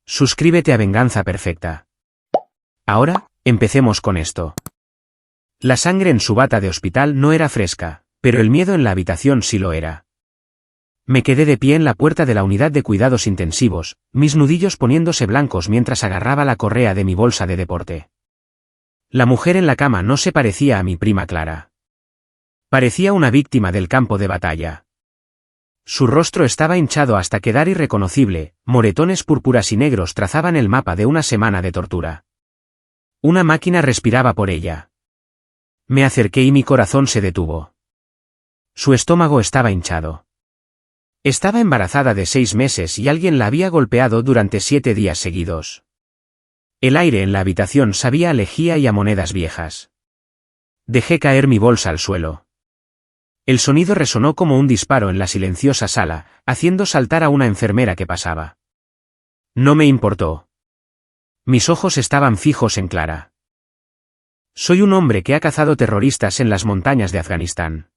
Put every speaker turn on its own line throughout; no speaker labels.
Suscríbete a Venganza Perfecta. Ahora, empecemos con esto. La sangre en su bata de hospital no era fresca, pero el miedo en la habitación sí lo era. Me quedé de pie en la puerta de la unidad de cuidados intensivos, mis nudillos poniéndose blancos mientras agarraba la correa de mi bolsa de deporte. La mujer en la cama no se parecía a mi prima Clara. Parecía una víctima del campo de batalla. Su rostro estaba hinchado hasta quedar irreconocible, moretones púrpuras y negros trazaban el mapa de una semana de tortura. Una máquina respiraba por ella. Me acerqué y mi corazón se detuvo. Su estómago estaba hinchado. Estaba embarazada de 6 meses y alguien la había golpeado durante 7 días seguidos. El aire en la habitación sabía a lejía y a monedas viejas. Dejé caer mi bolsa al suelo. El sonido resonó como un disparo en la silenciosa sala, haciendo saltar a una enfermera que pasaba. No me importó. Mis ojos estaban fijos en Clara. Soy un hombre que ha cazado terroristas en las montañas de Afganistán.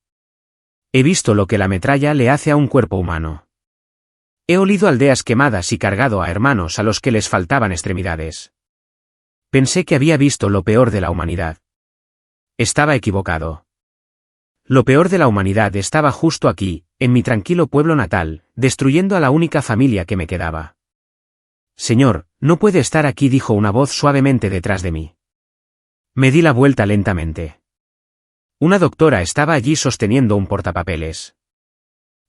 He visto lo que la metralla le hace a un cuerpo humano. He olido aldeas quemadas y cargado a hermanos a los que les faltaban extremidades. Pensé que había visto lo peor de la humanidad. Estaba equivocado. Lo peor de la humanidad estaba justo aquí, en mi tranquilo pueblo natal, destruyendo a la única familia que me quedaba. Señor, no puede estar aquí, dijo una voz suavemente detrás de mí. Me di la vuelta lentamente. Una doctora estaba allí sosteniendo un portapapeles.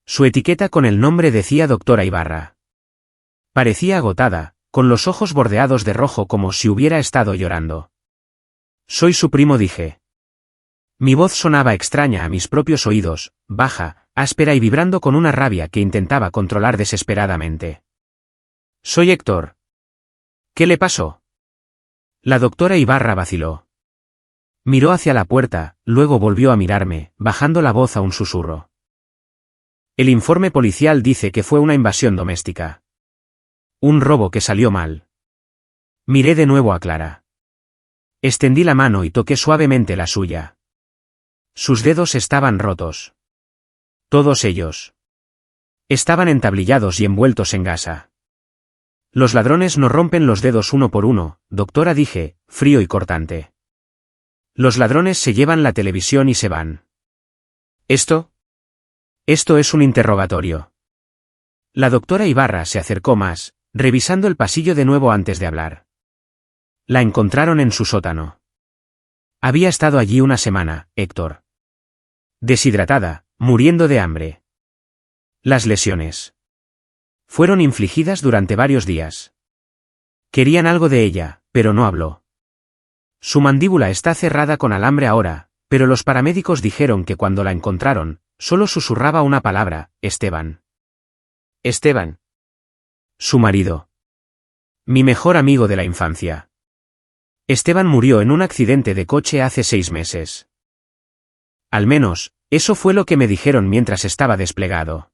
Su etiqueta con el nombre decía Doctora Ibarra. Parecía agotada, con los ojos bordeados de rojo como si hubiera estado llorando. Soy su primo, dije. Mi voz sonaba extraña a mis propios oídos, baja, áspera y vibrando con una rabia que intentaba controlar desesperadamente. Soy Héctor. ¿Qué le pasó? La doctora Ibarra vaciló. Miró hacia la puerta, luego volvió a mirarme, bajando la voz a un susurro. El informe policial dice que fue una invasión doméstica. Un robo que salió mal. Miré de nuevo a Clara. Extendí la mano y toqué suavemente la suya. Sus dedos estaban rotos. Todos ellos. Estaban entablillados y envueltos en gasa. Los ladrones no rompen los dedos uno por uno, doctora, dije, frío y cortante. Los ladrones se llevan la televisión y se van. ¿Esto? Esto es un interrogatorio. La doctora Ibarra se acercó más, revisando el pasillo de nuevo antes de hablar. La encontraron en su sótano. Había estado allí una semana, Héctor. Deshidratada, muriendo de hambre. Las lesiones fueron infligidas durante varios días. Querían algo de ella, pero no habló. Su mandíbula está cerrada con alambre ahora, pero los paramédicos dijeron que cuando la encontraron, solo susurraba una palabra, Esteban. Esteban. Su marido. Mi mejor amigo de la infancia. Esteban murió en un accidente de coche hace 6 meses. Al menos, eso fue lo que me dijeron mientras estaba desplegado.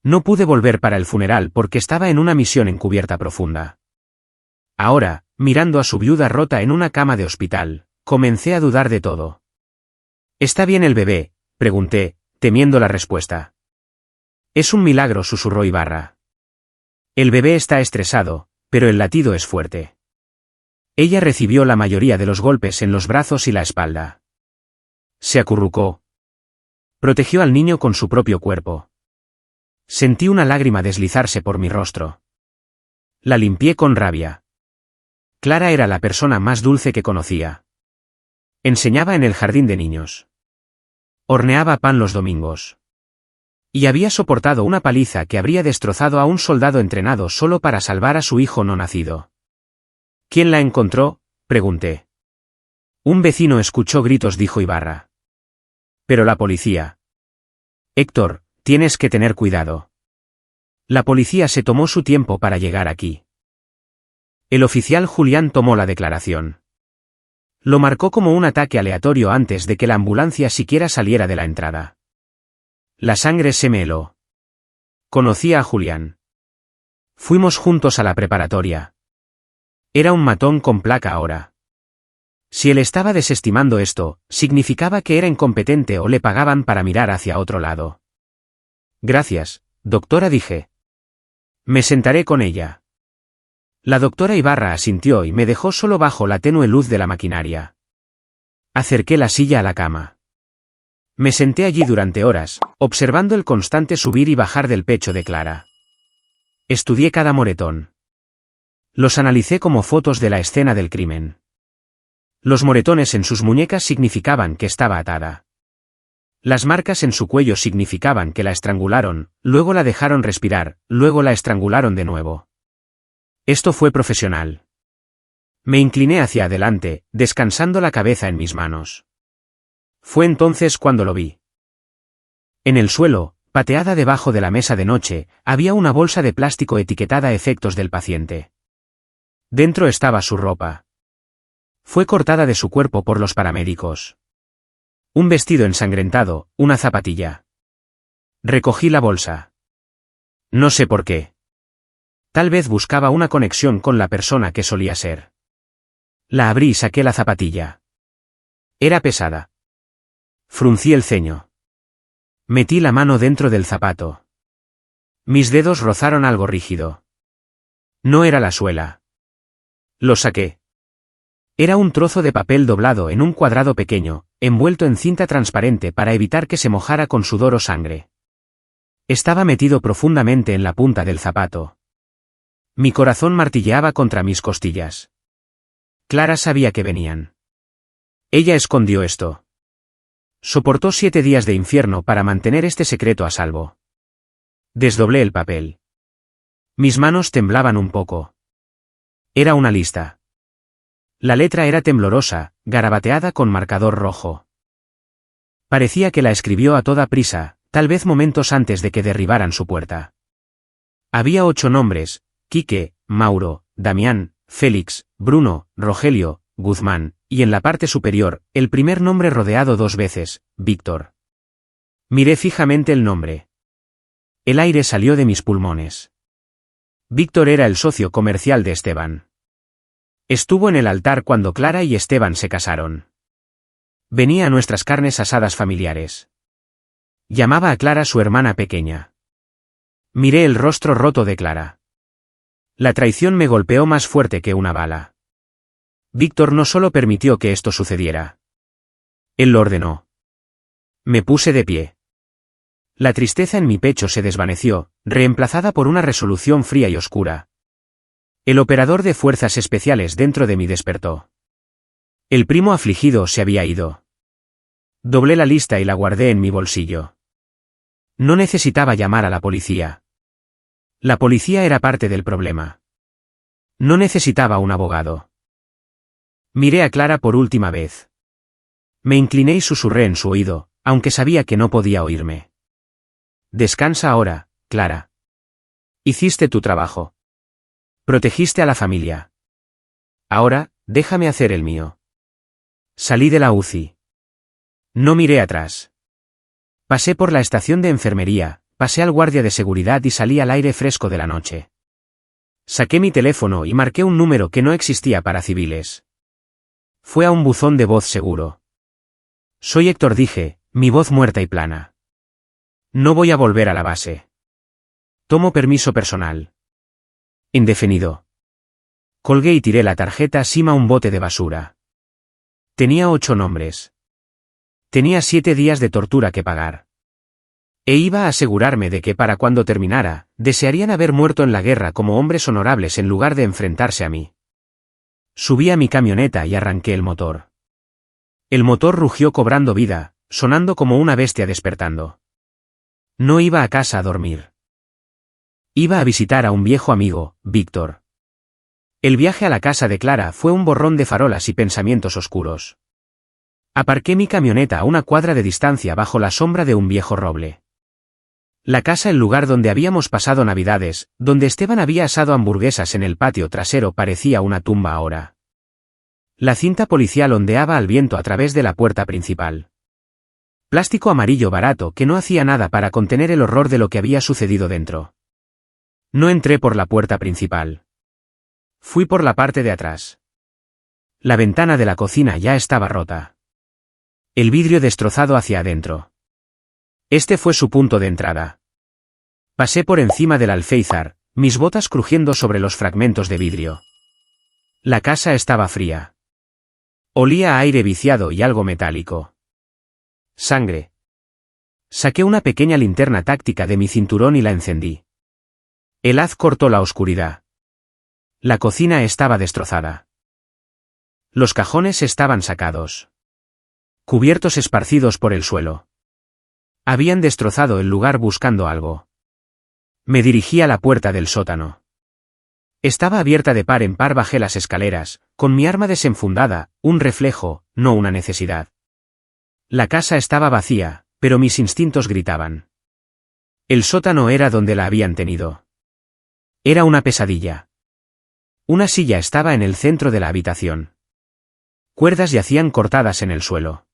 No pude volver para el funeral porque estaba en una misión encubierta profunda. Ahora, mirando a su viuda rota en una cama de hospital, comencé a dudar de todo. ¿Está bien el bebé?, pregunté, temiendo la respuesta. Es un milagro, susurró Ibarra. El bebé está estresado, pero el latido es fuerte. Ella recibió la mayoría de los golpes en los brazos y la espalda. Se acurrucó. Protegió al niño con su propio cuerpo. Sentí una lágrima deslizarse por mi rostro. La limpié con rabia. Clara era la persona más dulce que conocía. Enseñaba en el jardín de niños. Horneaba pan los domingos. Y había soportado una paliza que habría destrozado a un soldado entrenado solo para salvar a su hijo no nacido. ¿Quién la encontró?, pregunté. Un vecino escuchó gritos, dijo Ibarra. Pero la policía. Héctor, tienes que tener cuidado. La policía se tomó su tiempo para llegar aquí. El oficial Julián tomó la declaración. Lo marcó como un ataque aleatorio antes de que la ambulancia siquiera saliera de la entrada. La sangre se me heló. Conocía a Julián. Fuimos juntos a la preparatoria. Era un matón con placa ahora. Si él estaba desestimando esto, significaba que era incompetente o le pagaban para mirar hacia otro lado. Gracias, doctora, dije. Me sentaré con ella. La doctora Ibarra asintió y me dejó solo bajo la tenue luz de la maquinaria. Acerqué la silla a la cama. Me senté allí durante horas, observando el constante subir y bajar del pecho de Clara. Estudié cada moretón. Los analicé como fotos de la escena del crimen. Los moretones en sus muñecas significaban que estaba atada. Las marcas en su cuello significaban que la estrangularon, luego la dejaron respirar, luego la estrangularon de nuevo. Esto fue profesional. Me incliné hacia adelante, descansando la cabeza en mis manos. Fue entonces cuando lo vi. En el suelo, pateada debajo de la mesa de noche, había una bolsa de plástico etiquetada efectos del paciente. Dentro estaba su ropa. Fue cortada de su cuerpo por los paramédicos. Un vestido ensangrentado, una zapatilla. Recogí la bolsa. No sé por qué. Tal vez buscaba una conexión con la persona que solía ser. La abrí y saqué la zapatilla. Era pesada. Fruncí el ceño. Metí la mano dentro del zapato. Mis dedos rozaron algo rígido. No era la suela. Lo saqué. Era un trozo de papel doblado en un cuadrado pequeño, envuelto en cinta transparente para evitar que se mojara con sudor o sangre. Estaba metido profundamente en la punta del zapato. Mi corazón martilleaba contra mis costillas. Clara sabía que venían. Ella escondió esto. Soportó 7 días de infierno para mantener este secreto a salvo. Desdoblé el papel. Mis manos temblaban un poco. Era una lista. La letra era temblorosa, garabateada con marcador rojo. Parecía que la escribió a toda prisa, tal vez momentos antes de que derribaran su puerta. Había 8 nombres: Quique, Mauro, Damián, Félix, Bruno, Rogelio, Guzmán, y en la parte superior, el primer nombre rodeado 2 veces, Víctor. Miré fijamente el nombre. El aire salió de mis pulmones. Víctor era el socio comercial de Esteban. Estuvo en el altar cuando Clara y Esteban se casaron. Venía a nuestras carnes asadas familiares. Llamaba a Clara su hermana pequeña. Miré el rostro roto de Clara. La traición me golpeó más fuerte que una bala. Víctor no solo permitió que esto sucediera. Él lo ordenó. Me puse de pie. La tristeza en mi pecho se desvaneció, reemplazada por una resolución fría y oscura. El operador de fuerzas especiales dentro de mí despertó. El primo afligido se había ido. Doblé la lista y la guardé en mi bolsillo. No necesitaba llamar a la policía. La policía era parte del problema. No necesitaba un abogado. Miré a Clara por última vez. Me incliné y susurré en su oído, aunque sabía que no podía oírme. Descansa ahora, Clara. Hiciste tu trabajo. Protegiste a la familia. Ahora, déjame hacer el mío. Salí de la UCI. No miré atrás. Pasé por la estación de enfermería, pasé al guardia de seguridad y salí al aire fresco de la noche. Saqué mi teléfono y marqué un número que no existía para civiles. Fue a un buzón de voz seguro. Soy Héctor, dije, mi voz muerta y plana. No voy a volver a la base. Tomo permiso personal. Indefinido. Colgué y tiré la tarjeta encima a un bote de basura. Tenía 8 nombres. Tenía 7 días de tortura que pagar. E iba a asegurarme de que para cuando terminara, desearían haber muerto en la guerra como hombres honorables en lugar de enfrentarse a mí. Subí a mi camioneta y arranqué el motor. El motor rugió cobrando vida, sonando como una bestia despertando. No iba a casa a dormir. Iba a visitar a un viejo amigo, Víctor. El viaje a la casa de Clara fue un borrón de farolas y pensamientos oscuros. Aparqué mi camioneta a una cuadra de distancia bajo la sombra de un viejo roble. La casa, el lugar donde habíamos pasado Navidades, donde Esteban había asado hamburguesas en el patio trasero, parecía una tumba ahora. La cinta policial ondeaba al viento a través de la puerta principal. Plástico amarillo barato que no hacía nada para contener el horror de lo que había sucedido dentro. No entré por la puerta principal. Fui por la parte de atrás. La ventana de la cocina ya estaba rota. El vidrio destrozado hacia adentro. Este fue su punto de entrada. Pasé por encima del alféizar, mis botas crujiendo sobre los fragmentos de vidrio. La casa estaba fría. Olía a aire viciado y algo metálico. Sangre. Saqué una pequeña linterna táctica de mi cinturón y la encendí. El haz cortó la oscuridad. La cocina estaba destrozada. Los cajones estaban sacados. Cubiertos esparcidos por el suelo. Habían destrozado el lugar buscando algo. Me dirigí a la puerta del sótano. Estaba abierta de par en par. Bajé las escaleras, con mi arma desenfundada, un reflejo, no una necesidad. La casa estaba vacía, pero mis instintos gritaban. El sótano era donde la habían tenido. Era una pesadilla. Una silla estaba en el centro de la habitación. Cuerdas yacían cortadas en el suelo.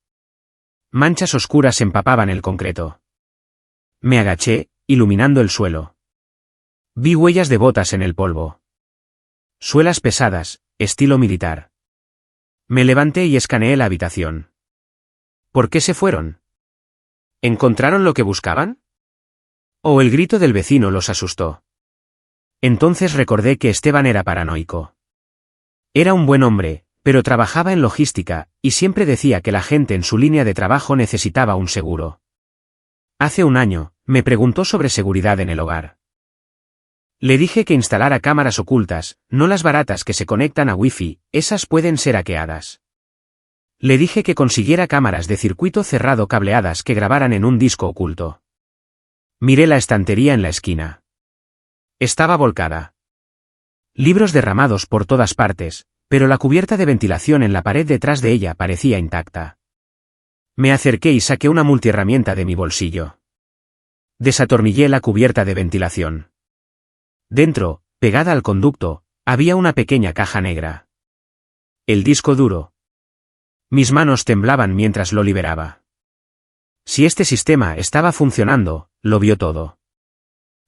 Manchas oscuras empapaban el concreto. Me agaché, iluminando el suelo. Vi huellas de botas en el polvo. Suelas pesadas, estilo militar. Me levanté y escaneé la habitación. ¿Por qué se fueron? ¿Encontraron lo que buscaban? ¿O el grito del vecino los asustó? Entonces recordé que Esteban era paranoico. Era un buen hombre, pero trabajaba en logística, y siempre decía que la gente en su línea de trabajo necesitaba un seguro. Hace un año, me preguntó sobre seguridad en el hogar. Le dije que instalara cámaras ocultas, no las baratas que se conectan a Wi-Fi, esas pueden ser hackeadas. Le dije que consiguiera cámaras de circuito cerrado cableadas que grabaran en un disco oculto. Miré la estantería en la esquina. Estaba volcada. Libros derramados por todas partes, pero la cubierta de ventilación en la pared detrás de ella parecía intacta. Me acerqué y saqué una multiherramienta de mi bolsillo. Desatornillé la cubierta de ventilación. Dentro, pegada al conducto, había una pequeña caja negra. El disco duro. Mis manos temblaban mientras lo liberaba. Si este sistema estaba funcionando, lo vio todo.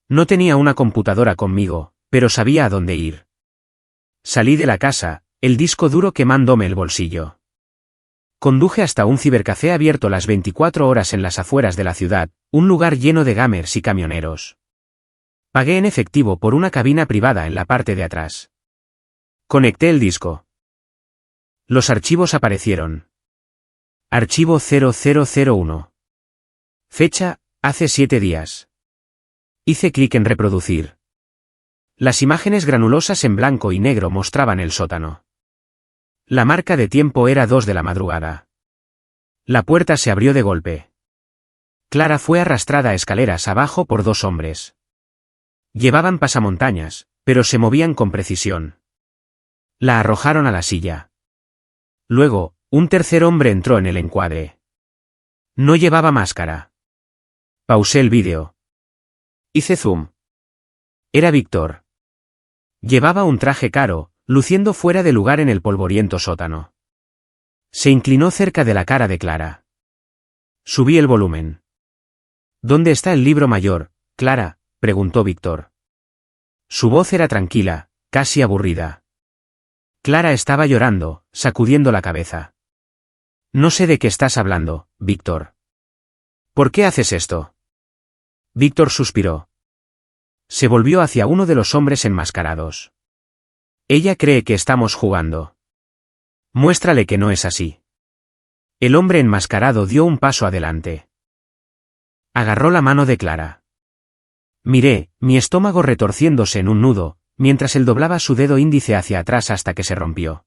No tenía una computadora conmigo, pero sabía a dónde ir. Salí de la casa, el disco duro quemándome el bolsillo. Conduje hasta un cibercafé abierto las 24 horas en las afueras de la ciudad, un lugar lleno de gamers y camioneros. Pagué en efectivo por una cabina privada en la parte de atrás. Conecté el disco. Los archivos aparecieron. Archivo 0001. Fecha, hace 7 días. Hice clic en reproducir. Las imágenes granulosas en blanco y negro mostraban el sótano. La marca de tiempo era 2 de la madrugada. La puerta se abrió de golpe. Clara fue arrastrada escaleras abajo por 2 hombres. Llevaban pasamontañas, pero se movían con precisión. La arrojaron a la silla. Luego, un tercer hombre entró en el encuadre. No llevaba máscara. Pausé el vídeo. Hice zoom. Era Víctor. Llevaba un traje caro, luciendo fuera de lugar en el polvoriento sótano. Se inclinó cerca de la cara de Clara. Subí el volumen. ¿Dónde está el libro mayor, Clara?, preguntó Víctor. Su voz era tranquila, casi aburrida. Clara estaba llorando, sacudiendo la cabeza. No sé de qué estás hablando, Víctor. ¿Por qué haces esto? Víctor suspiró. Se volvió hacia uno de los hombres enmascarados. Ella cree que estamos jugando. Muéstrale que no es así. El hombre enmascarado dio un paso adelante. Agarró la mano de Clara. Miré, mi estómago retorciéndose en un nudo, mientras él doblaba su dedo índice hacia atrás hasta que se rompió.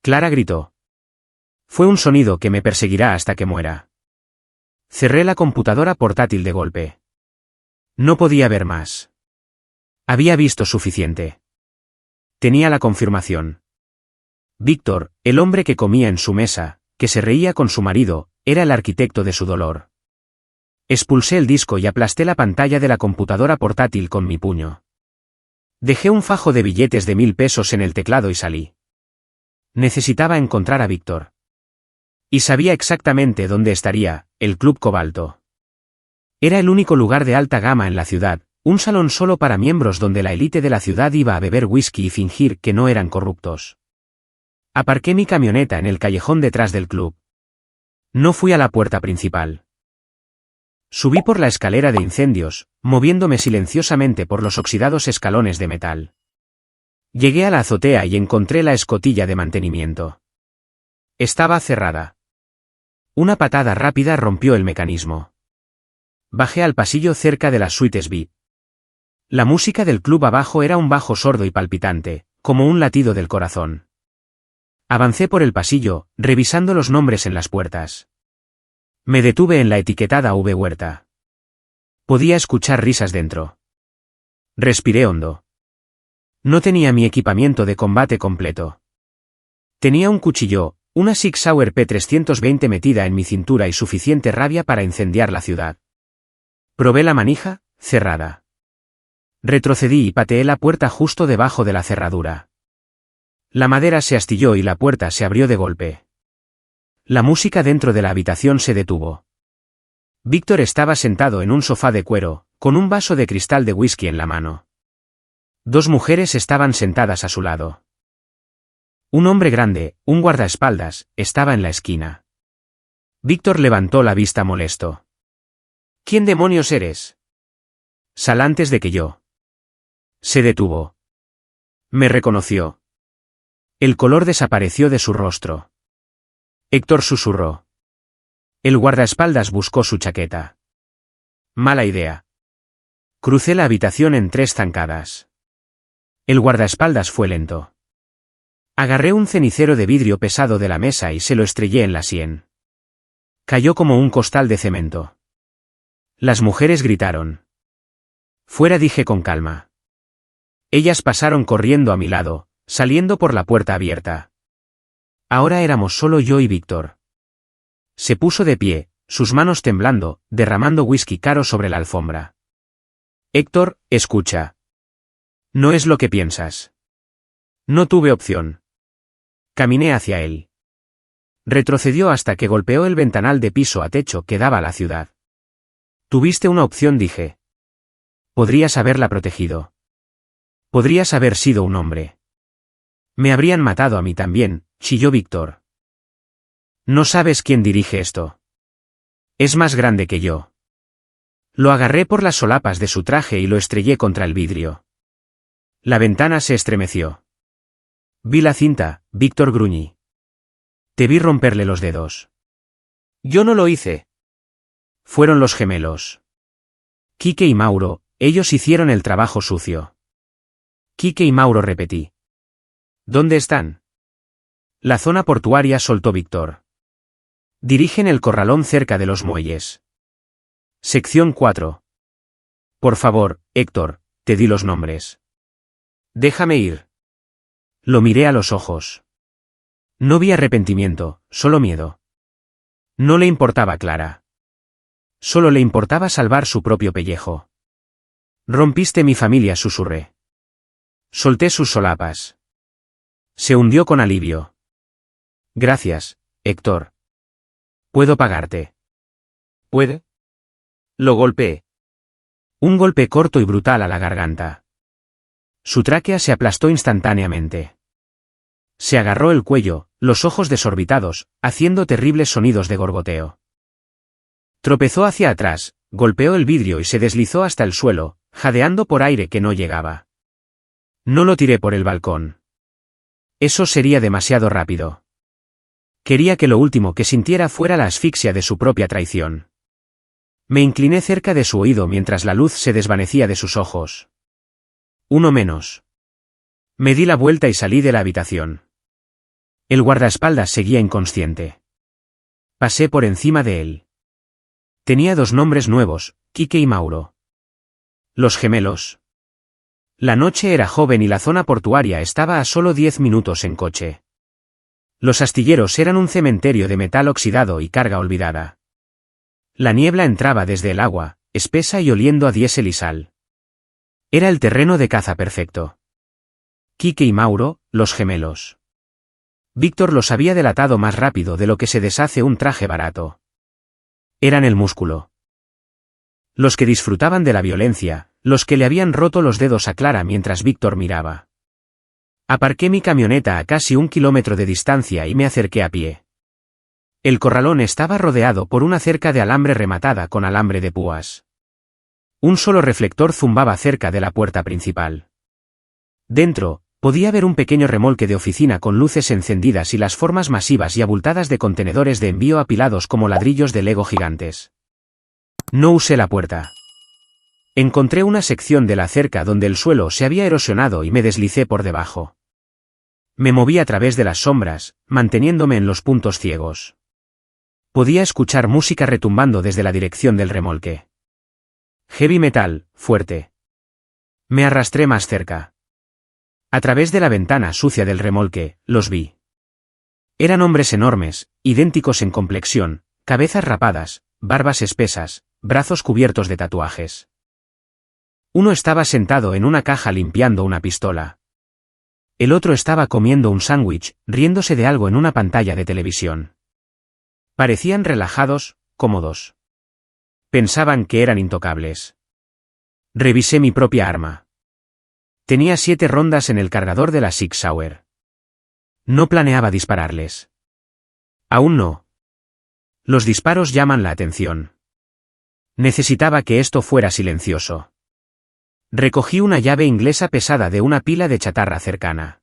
Clara gritó. Fue un sonido que me perseguirá hasta que muera. Cerré la computadora portátil de golpe. No podía ver más. Había visto suficiente. Tenía la confirmación. Víctor, el hombre que comía en su mesa, que se reía con su marido, era el arquitecto de su dolor. Expulsé el disco y aplasté la pantalla de la computadora portátil con mi puño. Dejé un fajo de billetes de 1000 pesos en el teclado y salí. Necesitaba encontrar a Víctor. Y sabía exactamente dónde estaría, el Club Cobalto. Era el único lugar de alta gama en la ciudad, un salón solo para miembros donde la élite de la ciudad iba a beber whisky y fingir que no eran corruptos. Aparqué mi camioneta en el callejón detrás del club. No fui a la puerta principal. Subí por la escalera de incendios, moviéndome silenciosamente por los oxidados escalones de metal. Llegué a la azotea y encontré la escotilla de mantenimiento. Estaba cerrada. Una patada rápida rompió el mecanismo. Bajé al pasillo cerca de las suites VIP. La música del club abajo era un bajo sordo y palpitante, como un latido del corazón. Avancé por el pasillo, revisando los nombres en las puertas. Me detuve en la etiquetada V Huerta. Podía escuchar risas dentro. Respiré hondo. No tenía mi equipamiento de combate completo. Tenía un cuchillo, una Sig Sauer P320 metida en mi cintura y suficiente rabia para incendiar la ciudad. Probé la manija, cerrada. Retrocedí y pateé la puerta justo debajo de la cerradura. La madera se astilló y la puerta se abrió de golpe. La música dentro de la habitación se detuvo. Víctor estaba sentado en un sofá de cuero, con un vaso de cristal de whisky en la mano. Dos mujeres estaban sentadas a su lado. Un hombre grande, un guardaespaldas, estaba en la esquina. Víctor levantó la vista molesto. ¿Quién demonios eres? Sal antes de que yo. Se detuvo. Me reconoció. El color desapareció de su rostro. Héctor susurró. El guardaespaldas buscó su chaqueta. Mala idea. Crucé la habitación en 3 zancadas. El guardaespaldas fue lento. Agarré un cenicero de vidrio pesado de la mesa y se lo estrellé en la sien. Cayó como un costal de cemento. Las mujeres gritaron. Fuera, dije con calma. Ellas pasaron corriendo a mi lado, saliendo por la puerta abierta. Ahora éramos solo yo y Víctor. Se puso de pie, sus manos temblando, derramando whisky caro sobre la alfombra. Héctor, escucha. No es lo que piensas. No tuve opción. Caminé hacia él. Retrocedió hasta que golpeó el ventanal de piso a techo que daba a la ciudad. Tuviste una opción, dije. Podrías haberla protegido. Podrías haber sido un hombre. Me habrían matado a mí también, chilló Víctor. No sabes quién dirige esto. Es más grande que yo. Lo agarré por las solapas de su traje y lo estrellé contra el vidrio. La ventana se estremeció. Vi la cinta, Víctor gruñí. Te vi romperle los dedos. Yo no lo hice. Fueron los gemelos. Quique y Mauro, ellos hicieron el trabajo sucio. Quique y Mauro, repetí. ¿Dónde están? La zona portuaria, soltó Víctor. Dirigen el corralón cerca de los muelles. Sección 4. Por favor, Héctor, te di los nombres. Déjame ir. Lo miré a los ojos. No vi arrepentimiento, solo miedo. No le importaba Clara. Solo le importaba salvar su propio pellejo. Rompiste mi familia, susurré. Solté sus solapas. Se hundió con alivio. Gracias, Héctor. ¿Puedo pagarte? ¿Puede? Lo golpeé. Un golpe corto y brutal a la garganta. Su tráquea se aplastó instantáneamente. Se agarró el cuello, los ojos desorbitados, haciendo terribles sonidos de gorgoteo. Tropezó hacia atrás, golpeó el vidrio y se deslizó hasta el suelo, jadeando por aire que no llegaba. No lo tiré por el balcón. Eso sería demasiado rápido. Quería que lo último que sintiera fuera la asfixia de su propia traición. Me incliné cerca de su oído mientras la luz se desvanecía de sus ojos. Uno menos. Me di la vuelta y salí de la habitación. El guardaespaldas seguía inconsciente. Pasé por encima de él. Tenía 2 nombres nuevos, Quique y Mauro. Los gemelos. La noche era joven y la zona portuaria estaba a solo 10 minutos en coche. Los astilleros eran un cementerio de metal oxidado y carga olvidada. La niebla entraba desde el agua, espesa y oliendo a diésel y sal. Era el terreno de caza perfecto. Quique y Mauro, los gemelos. Víctor los había delatado más rápido de lo que se deshace un traje barato. Eran el músculo. Los que disfrutaban de la violencia, los que le habían roto los dedos a Clara mientras Víctor miraba. Aparqué mi camioneta a casi 1 kilómetro de distancia y me acerqué a pie. El corralón estaba rodeado por una cerca de alambre rematada con alambre de púas. Un solo reflector zumbaba cerca de la puerta principal. Dentro, podía ver un pequeño remolque de oficina con luces encendidas y las formas masivas y abultadas de contenedores de envío apilados como ladrillos de Lego gigantes. No usé la puerta. Encontré una sección de la cerca donde el suelo se había erosionado y me deslicé por debajo. Me moví a través de las sombras, manteniéndome en los puntos ciegos. Podía escuchar música retumbando desde la dirección del remolque. Heavy metal, fuerte. Me arrastré más cerca. A través de la ventana sucia del remolque, los vi. Eran hombres enormes, idénticos en complexión, cabezas rapadas, barbas espesas, brazos cubiertos de tatuajes. Uno estaba sentado en una caja limpiando una pistola. El otro estaba comiendo un sándwich, riéndose de algo en una pantalla de televisión. Parecían relajados, cómodos. Pensaban que eran intocables. Revisé mi propia arma. Tenía 7 rondas en el cargador de la Sig Sauer. No planeaba dispararles. Aún no. Los disparos llaman la atención. Necesitaba que esto fuera silencioso. Recogí una llave inglesa pesada de una pila de chatarra cercana.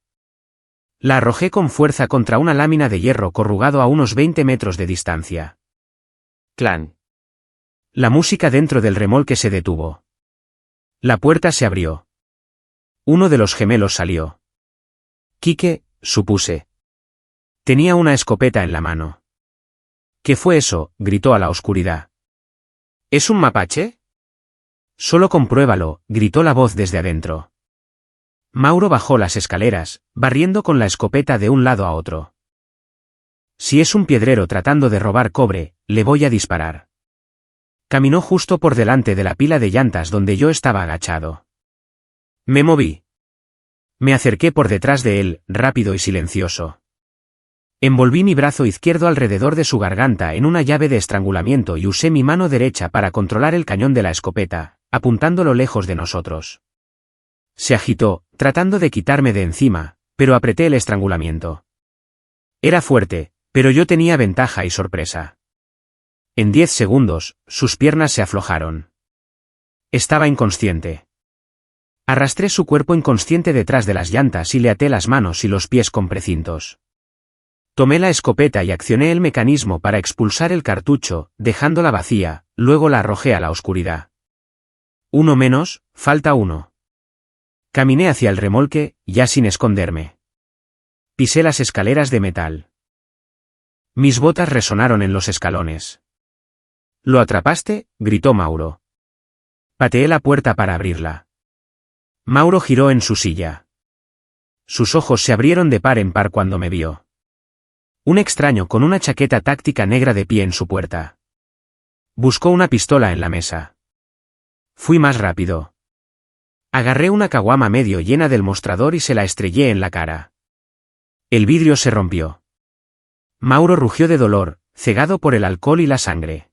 La arrojé con fuerza contra una lámina de hierro corrugado a unos 20 metros de distancia. Clan. La música dentro del remolque se detuvo. La puerta se abrió. Uno de los gemelos salió. Quique, supuse. Tenía una escopeta en la mano. ¿Qué fue eso?, gritó a la oscuridad. ¿Es un mapache? Solo compruébalo, gritó la voz desde adentro. Mauro bajó las escaleras, barriendo con la escopeta de un lado a otro. Si es un piedrero tratando de robar cobre, le voy a disparar. Caminó justo por delante de la pila de llantas donde yo estaba agachado. Me moví. Me acerqué por detrás de él, rápido y silencioso. Envolví mi brazo izquierdo alrededor de su garganta en una llave de estrangulamiento y usé mi mano derecha para controlar el cañón de la escopeta, apuntándolo lejos de nosotros. Se agitó, tratando de quitarme de encima, pero apreté el estrangulamiento. Era fuerte, pero yo tenía ventaja y sorpresa. En 10 segundos, sus piernas se aflojaron. Estaba inconsciente. Arrastré su cuerpo inconsciente detrás de las llantas y le até las manos y los pies con precintos. Tomé la escopeta y accioné el mecanismo para expulsar el cartucho, dejándola vacía, luego la arrojé a la oscuridad. Uno menos, falta uno. Caminé hacia el remolque, ya sin esconderme. Pisé las escaleras de metal. Mis botas resonaron en los escalones. ¿Lo atrapaste?, gritó Mauro. Pateé la puerta para abrirla. Mauro giró en su silla. Sus ojos se abrieron de par en par cuando me vio. Un extraño con una chaqueta táctica negra de pie en su puerta. Buscó una pistola en la mesa. Fui más rápido. Agarré una caguama medio llena del mostrador y se la estrellé en la cara. El vidrio se rompió. Mauro rugió de dolor, cegado por el alcohol y la sangre.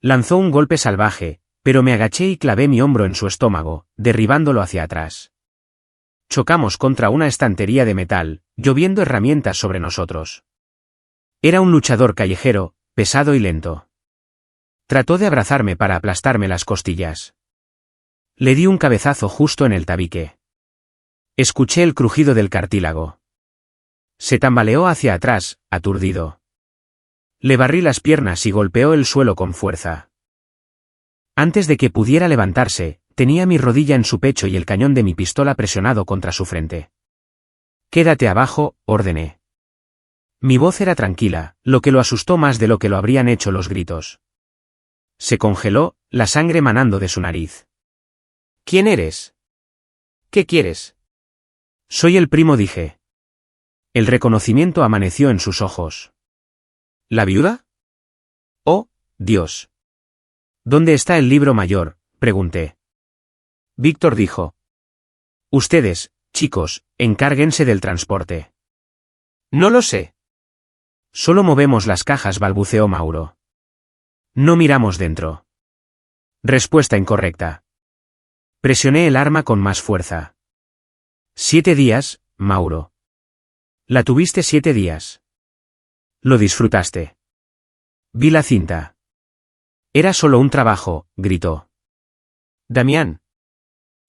Lanzó un golpe salvaje, pero me agaché y clavé mi hombro en su estómago, derribándolo hacia atrás. Chocamos contra una estantería de metal, lloviendo herramientas sobre nosotros. Era un luchador callejero, pesado y lento. Trató de abrazarme para aplastarme las costillas. Le di un cabezazo justo en el tabique. Escuché el crujido del cartílago. Se tambaleó hacia atrás, aturdido. Le barrí las piernas y golpeó el suelo con fuerza. Antes de que pudiera levantarse, tenía mi rodilla en su pecho y el cañón de mi pistola presionado contra su frente. «Quédate abajo», ordené. Mi voz era tranquila, lo que lo asustó más de lo que lo habrían hecho los gritos. Se congeló, la sangre manando de su nariz. «¿Quién eres? ¿Qué quieres?» «Soy el primo», dije. El reconocimiento amaneció en sus ojos. ¿La viuda? «Oh, Dios». «¿Dónde está el libro mayor?», pregunté. Víctor dijo. «Ustedes, chicos, encárguense del transporte». «No lo sé». «Solo movemos las cajas», balbuceó Mauro. «No miramos dentro». Respuesta incorrecta. Presioné el arma con más fuerza. 7 días, Mauro. La tuviste 7 días. Lo disfrutaste. Vi la cinta. Era solo un trabajo, gritó. Damián.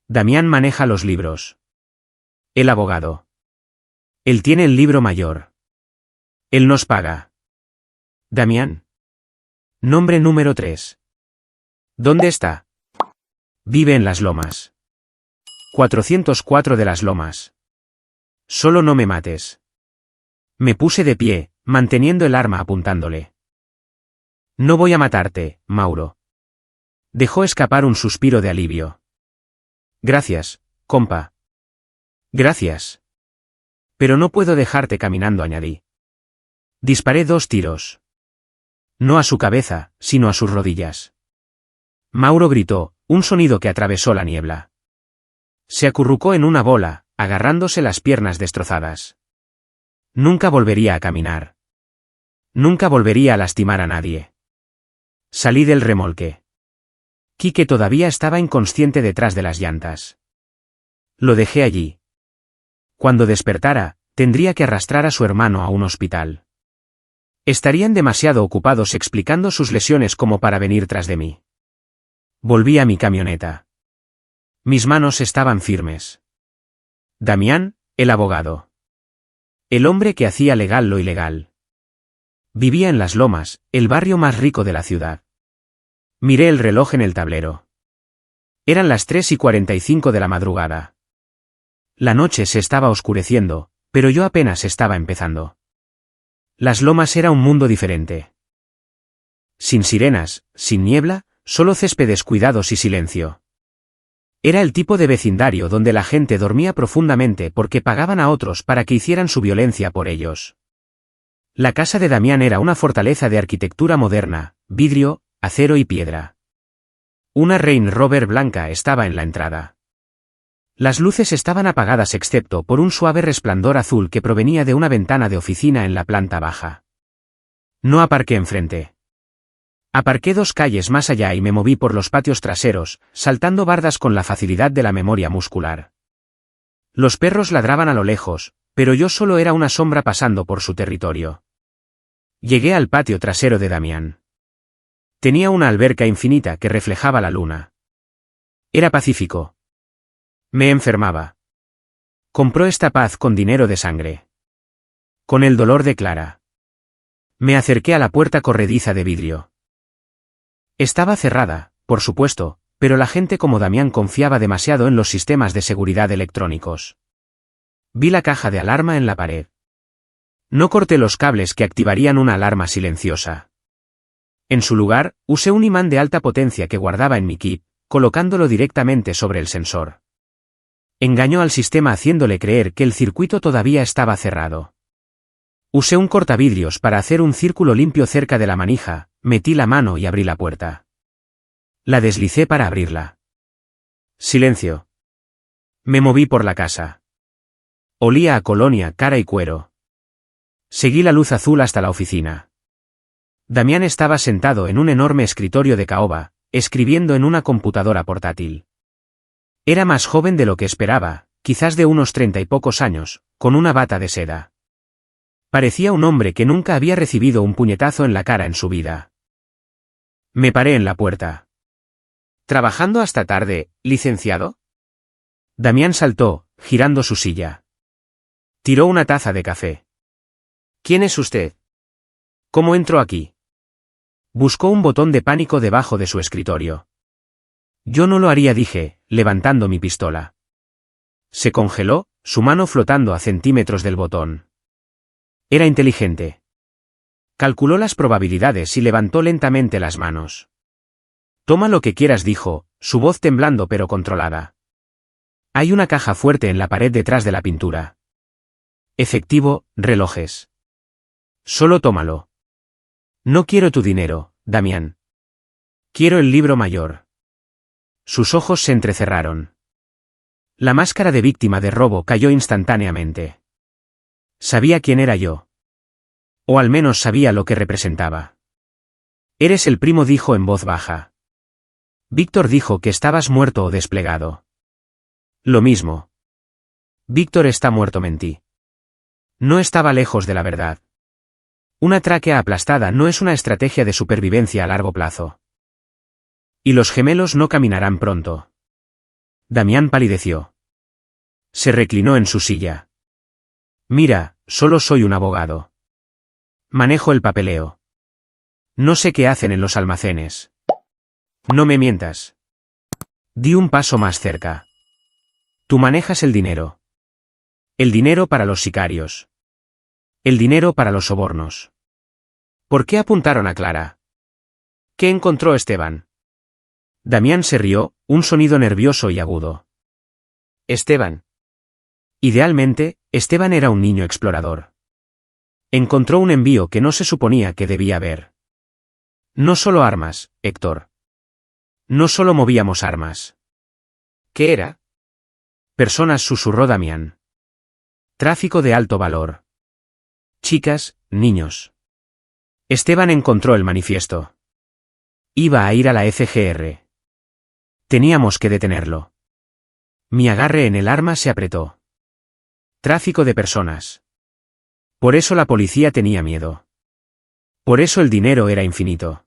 Damián maneja los libros. El abogado. Él tiene el libro mayor. Él nos paga. Damián. Nombre número 3. ¿Dónde está? Vive en las lomas. 404 de las lomas. Solo no me mates. Me puse de pie, manteniendo el arma apuntándole. No voy a matarte, Mauro. Dejó escapar un suspiro de alivio. Gracias, compa. Gracias. Pero no puedo dejarte caminando, añadí. Disparé 2 tiros. No a su cabeza, sino a sus rodillas. Mauro gritó, un sonido que atravesó la niebla. Se acurrucó en una bola, agarrándose las piernas destrozadas. Nunca volvería a caminar. Nunca volvería a lastimar a nadie. Salí del remolque. Quique todavía estaba inconsciente detrás de las llantas. Lo dejé allí. Cuando despertara, tendría que arrastrar a su hermano a un hospital. Estarían demasiado ocupados explicando sus lesiones como para venir tras de mí. Volví a mi camioneta. Mis manos estaban firmes. Damián, el abogado. El hombre que hacía legal lo ilegal. Vivía en Las Lomas, el barrio más rico de la ciudad. Miré el reloj en el tablero. Eran las 3:45 de la madrugada. La noche se estaba oscureciendo, pero yo apenas estaba empezando. Las Lomas era un mundo diferente. Sin sirenas, sin niebla, solo céspedes cuidados y silencio. Era el tipo de vecindario donde la gente dormía profundamente porque pagaban a otros para que hicieran su violencia por ellos. La casa de Damián era una fortaleza de arquitectura moderna, vidrio, acero y piedra. Una Range Rover blanca estaba en la entrada. Las luces estaban apagadas excepto por un suave resplandor azul que provenía de una ventana de oficina en la planta baja. No aparqué enfrente. Aparqué 2 calles más allá y me moví por los patios traseros, saltando bardas con la facilidad de la memoria muscular. Los perros ladraban a lo lejos, pero yo solo era una sombra pasando por su territorio. Llegué al patio trasero de Damián. Tenía una alberca infinita que reflejaba la luna. Era pacífico. Me enfermaba. Compró esta paz con dinero de sangre. Con el dolor de Clara. Me acerqué a la puerta corrediza de vidrio. Estaba cerrada, por supuesto, pero la gente como Damián confiaba demasiado en los sistemas de seguridad electrónicos. Vi la caja de alarma en la pared. No corté los cables que activarían una alarma silenciosa. En su lugar, usé un imán de alta potencia que guardaba en mi kit, colocándolo directamente sobre el sensor. Engañó al sistema haciéndole creer que el circuito todavía estaba cerrado. Usé un cortavidrios para hacer un círculo limpio cerca de la manija, metí la mano y abrí la puerta. La deslicé para abrirla. Silencio. Me moví por la casa. Olía a colonia, cara y cuero. Seguí la luz azul hasta la oficina. Damián estaba sentado en un enorme escritorio de caoba, escribiendo en una computadora portátil. Era más joven de lo que esperaba, quizás de unos 30 y pocos años, con una bata de seda. Parecía un hombre que nunca había recibido un puñetazo en la cara en su vida. Me paré en la puerta. ¿Trabajando hasta tarde, licenciado? Damián saltó, girando su silla. Tiró una taza de café. ¿Quién es usted? ¿Cómo entró aquí? Buscó un botón de pánico debajo de su escritorio. Yo no lo haría, dije, levantando mi pistola. Se congeló, su mano flotando a centímetros del botón. Era inteligente. Calculó las probabilidades y levantó lentamente las manos. Toma lo que quieras, dijo, su voz temblando pero controlada. Hay una caja fuerte en la pared detrás de la pintura. Efectivo, relojes. Solo tómalo. No quiero tu dinero, Damián. Quiero el libro mayor. Sus ojos se entrecerraron. La máscara de víctima de robo cayó instantáneamente. Sabía quién era yo. O al menos sabía lo que representaba. Eres el primo, dijo en voz baja. Víctor dijo que estabas muerto o desplegado. Lo mismo. Víctor está muerto, mentí. No estaba lejos de la verdad. Una tráquea aplastada no es una estrategia de supervivencia a largo plazo. Y los gemelos no caminarán pronto. Damián palideció. Se reclinó en su silla. Mira, solo soy un abogado. Manejo el papeleo. No sé qué hacen en los almacenes. No me mientas. Di un paso más cerca. Tú manejas el dinero. El dinero para los sicarios. El dinero para los sobornos. ¿Por qué apuntaron a Clara? ¿Qué encontró Esteban? Damián se rió, un sonido nervioso y agudo. Esteban. Idealmente, Esteban era un niño explorador. Encontró un envío que no se suponía que debía haber. No solo armas, Héctor. No solo movíamos armas. ¿Qué era? Personas, susurró Damián. Tráfico de alto valor. Chicas, niños. Esteban encontró el manifiesto. Iba a ir a la FGR. Teníamos que detenerlo. Mi agarre en el arma se apretó. Tráfico de personas. Por eso la policía tenía miedo. Por eso el dinero era infinito.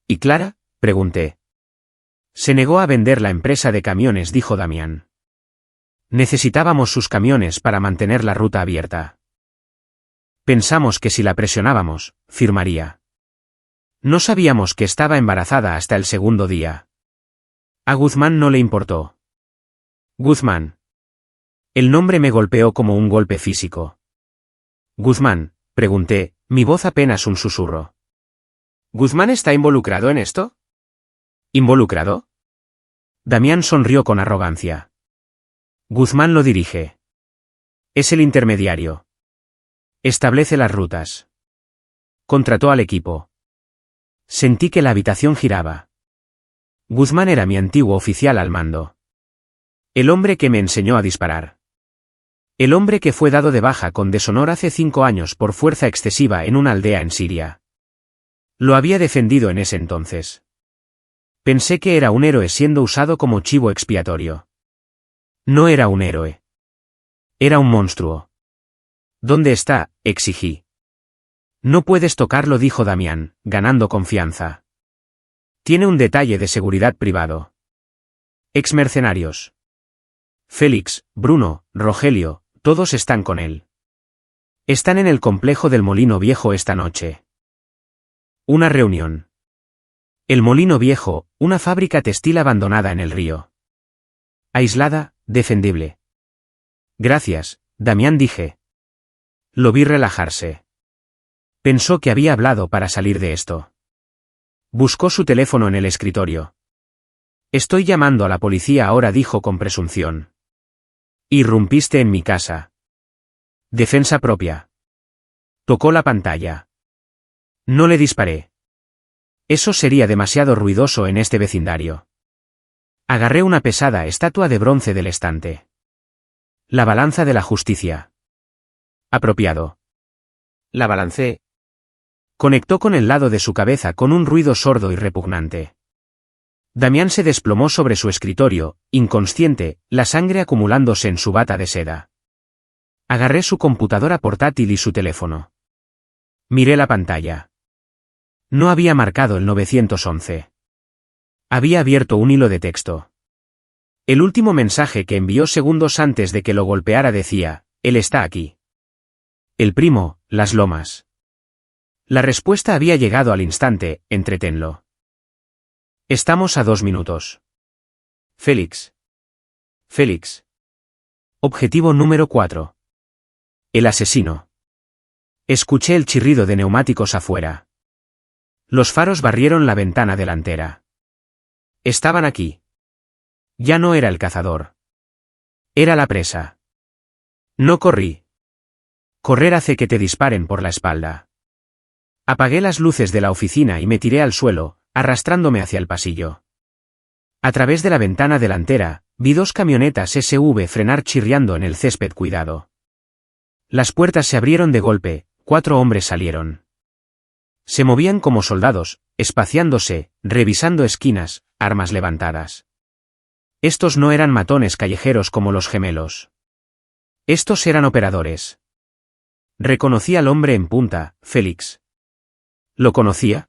¿Y Clara? Pregunté. Se negó a vender la empresa de camiones, dijo Damián. Necesitábamos sus camiones para mantener la ruta abierta. Pensamos que si la presionábamos, firmaría. No sabíamos que estaba embarazada hasta el segundo día. A Guzmán no le importó. Guzmán. El nombre me golpeó como un golpe físico. Guzmán, pregunté, mi voz apenas un susurro. ¿Guzmán está involucrado en esto? ¿Involucrado? Damián sonrió con arrogancia. Guzmán lo dirige. Es el intermediario. Establece las rutas. Contrató al equipo. Sentí que la habitación giraba. Guzmán era mi antiguo oficial al mando. El hombre que me enseñó a disparar. El hombre que fue dado de baja con deshonor hace 5 años por fuerza excesiva en una aldea en Siria. Lo había defendido en ese entonces. Pensé que era un héroe siendo usado como chivo expiatorio. No era un héroe. Era un monstruo. ¿Dónde está?, exigí. No puedes tocarlo, dijo Damián, ganando confianza. Tiene un detalle de seguridad privado. Exmercenarios. Félix, Bruno, Rogelio, todos están con él. Están en el complejo del Molino Viejo esta noche. Una reunión. El Molino Viejo, una fábrica textil abandonada en el río. Aislada, defendible. Gracias, Damián, dije. Lo vi relajarse. Pensó que había hablado para salir de esto. Buscó su teléfono en el escritorio. Estoy llamando a la policía ahora, dijo con presunción. Irrumpiste en mi casa. Defensa propia. Tocó la pantalla. No le disparé. Eso sería demasiado ruidoso en este vecindario. Agarré una pesada estatua de bronce del estante. La balanza de la justicia. Apropiado. La balancé. Conectó con el lado de su cabeza con un ruido sordo y repugnante. Damián se desplomó sobre su escritorio, inconsciente, la sangre acumulándose en su bata de seda. Agarré su computadora portátil y su teléfono. Miré la pantalla. No había marcado el 911. Había abierto un hilo de texto. El último mensaje que envió segundos antes de que lo golpeara decía, él está aquí. El primo, Las Lomas. La respuesta había llegado al instante, entretenlo. Estamos a 2 minutos. Félix. Félix. Objetivo número 4. El asesino. Escuché el chirrido de neumáticos afuera. Los faros barrieron la ventana delantera. Estaban aquí. Ya no era el cazador. Era la presa. No corrí. Correr hace que te disparen por la espalda. Apagué las luces de la oficina y me tiré al suelo, arrastrándome hacia el pasillo. A través de la ventana delantera, vi 2 camionetas SV frenar chirriando en el césped cuidado. Las puertas se abrieron de golpe, 4 hombres salieron. Se movían como soldados, espaciándose, revisando esquinas, armas levantadas. Estos no eran matones callejeros como los gemelos. Estos eran operadores. Reconocí al hombre en punta, Félix. ¿Lo conocía?